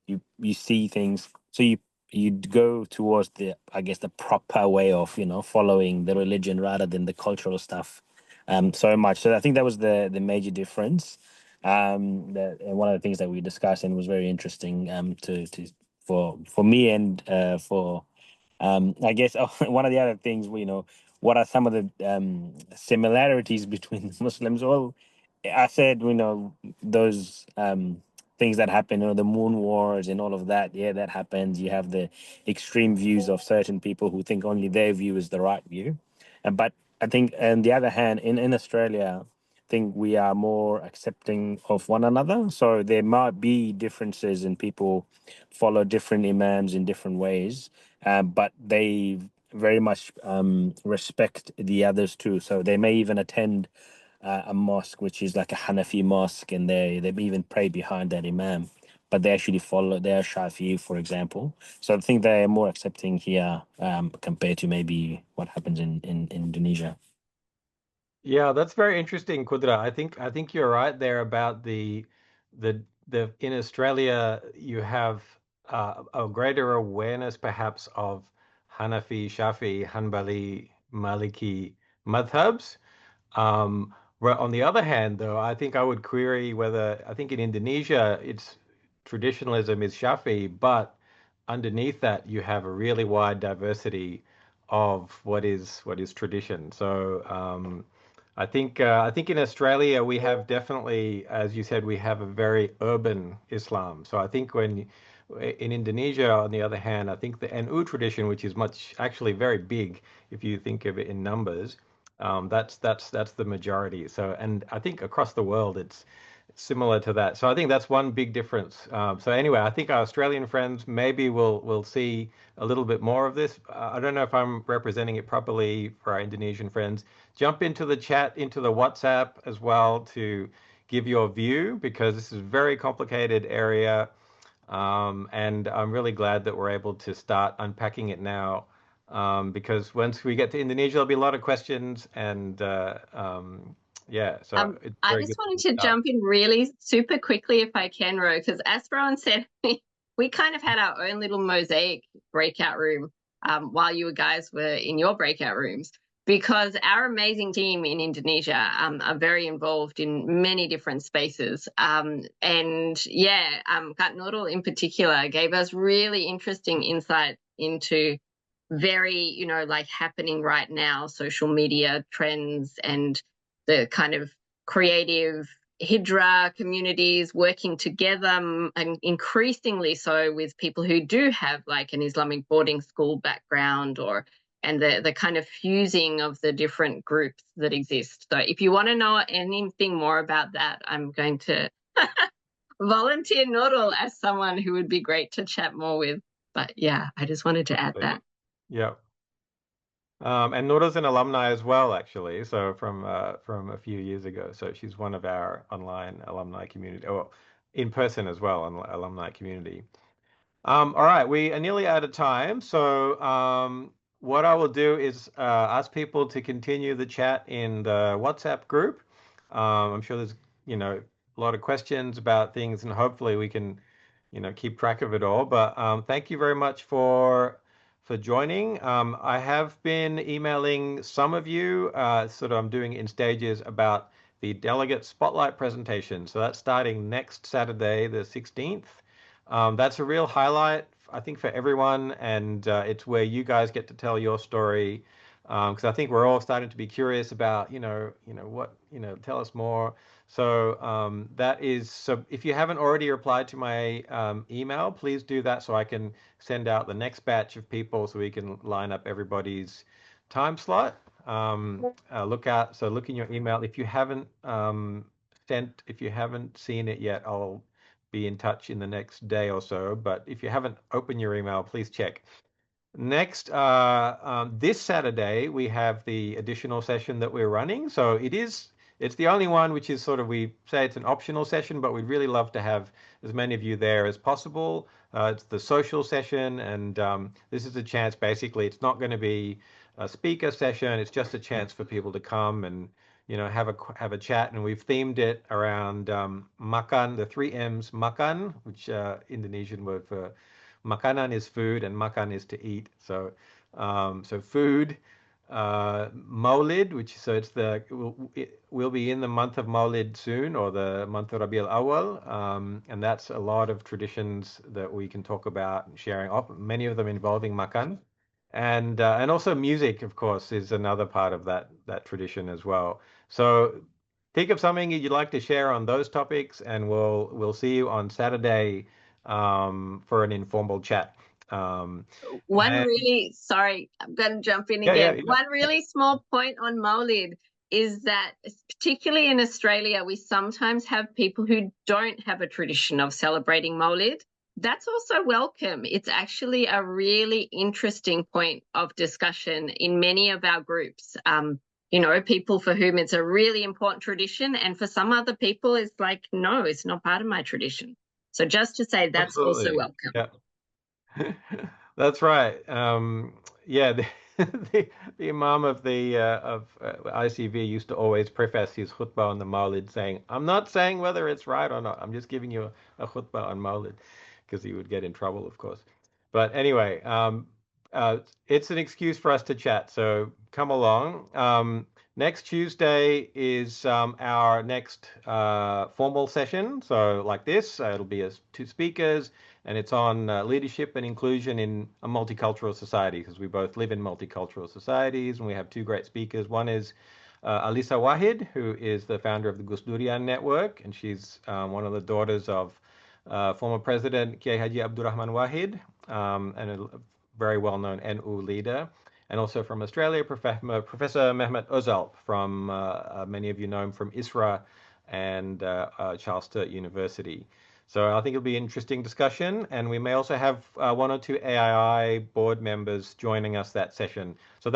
you see things. So you go towards the, I guess, the proper way of following the religion rather than the cultural stuff so much. So I think that was the major difference. And one of the things that we discussed and was very interesting for me and for I guess one of the other things, what are some of the similarities between the Muslims? Well, I said, those things that happen, the moon wars and all of that. Yeah, that happens. You have the extreme views of certain people who think only their view is the right view. But I think, on the other hand, in Australia, I think we are more accepting of one another. So there might be differences in people follow different imams in different ways, but they very much respect the others too. So they may even attend a mosque, which is like a Hanafi mosque, and they even pray behind that imam, but they actually follow their Shafi'i, for example. So I think they're more accepting here compared to maybe what happens in Indonesia. Yeah, that's very interesting, Kudra. I think you're right there about the in Australia you have a greater awareness perhaps of Hanafi, Shafi, Hanbali, Maliki madhabs. Where on the other hand, though, I think I would query whether I think in Indonesia it's traditionalism is Shafi, but underneath that you have a really wide diversity of what is tradition. So I think in Australia we have definitely, as you said, we have a very urban Islam. So I think in Indonesia, on the other hand, I think the NU tradition, which is much actually very big if you think of it in numbers, that's the majority. So, and I think across the world it's similar to that. So I think that's one big difference. So anyway, I think our Australian friends maybe will see a little bit more of this. I don't know if I'm representing it properly for our Indonesian friends. Jump into the chat, into the WhatsApp as well to give your view because this is a very complicated area. And I'm really glad that we're able to start unpacking it now, because once we get to Indonesia, there'll be a lot of questions, and yeah, so it's I very just good wanted to to start. jump in really super quickly if I can, Ro, because as Rowan said, we kind of had our own little mosaic breakout room while you guys were in your breakout rooms, because our amazing team in Indonesia are very involved in many different spaces. And yeah, Kak Nurul in particular gave us really interesting insight into very, like happening right now, social media trends and the kind of creative Hijra communities working together, and increasingly so with people who do have like an Islamic boarding school background, and the kind of fusing of the different groups that exist. So if you want to know anything more about that, I'm going to volunteer Nurul as someone who would be great to chat more with. But yeah, I just wanted to add that. Yeah. And Nora's an alumni as well, actually. So from a few years ago. So she's one of our online alumni community, or in person as well, alumni community. All right, we are nearly out of time. So what I will do is ask people to continue the chat in the WhatsApp group. I'm sure there's, a lot of questions about things, and hopefully we can, keep track of it all. But thank you very much for joining. I have been emailing some of you, sort of I'm doing it in stages about the delegate spotlight presentation. So that's starting next Saturday, the 16th. That's a real highlight, I think, for everyone, and it's where you guys get to tell your story, because I think we're all starting to be curious about, what, tell us more. So that is, so if you haven't already replied to my email, please do that so I can send out the next batch of people so we can line up everybody's time slot. Look in your email. If you haven't if you haven't seen it yet, I'll be in touch in the next day or so. But if you haven't opened your email, please check. Next, this Saturday, we have the additional session that we're running. So it's the only one which is sort of, we say it's an optional session, but we'd really love to have as many of you there as possible. It's the social session, and this is a chance, basically, it's not going to be a speaker session. It's just a chance for people to come and, have a chat. And we've themed it around makan, the 3 M's, makan, which Indonesian word for makanan is food and makan is to eat. So, so food, Maulid, so we'll be in the month of Maulid soon, or the month of Rabiul Awal, and that's a lot of traditions that we can talk about and sharing. Many of them involving makan, and also music, of course, is another part of that tradition as well. So think of something you'd like to share on those topics, and we'll see you on Saturday for an informal chat. Sorry, I'm going to jump in Yeah, again. yeah. One really small point on Maulid is that, particularly in Australia, we sometimes have people who don't have a tradition of celebrating Maulid. That's also welcome. It's actually a really interesting point of discussion in many of our groups. People for whom it's a really important tradition, and for some other people, it's like, no, it's not part of my tradition. So just to say, that's also welcome. Yeah. That's right. Yeah, the Imam of ICV used to always preface his khutbah on the Maulid saying, "I'm not saying whether it's right or not. I'm just giving you a khutbah on Maulid," because he would get in trouble, of course. But anyway, it's an excuse for us to chat. So come along. Next Tuesday is our next formal session. So like this, it'll be two speakers, and it's on leadership and inclusion in a multicultural society, because we both live in multicultural societies, and we have two great speakers. One is Alisa Wahid, who is the founder of the Gus Durian Network, and she's one of the daughters of former President Kiai Haji Abdurrahman Wahid, and a very well-known NU leader. And also from Australia, Professor Mehmet Özalp, from many of you know him from ISRA and Charles Sturt University. So I think it'll be an interesting discussion, and we may also have one or two AII board members joining us that session. So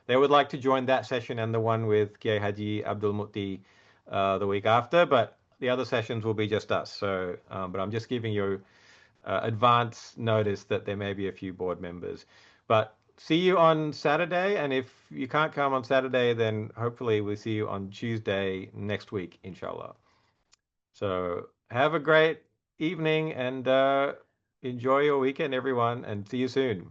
they would like to join that session and the one with Kiai Haji Abdul Muti the week after, but the other sessions will be just us. So, but I'm just giving you advance notice that there may be a few board members. But see you on Saturday, and if you can't come on Saturday, then hopefully we'll see you on Tuesday next week, inshallah. So have a great evening, and enjoy your weekend, everyone, and see you soon.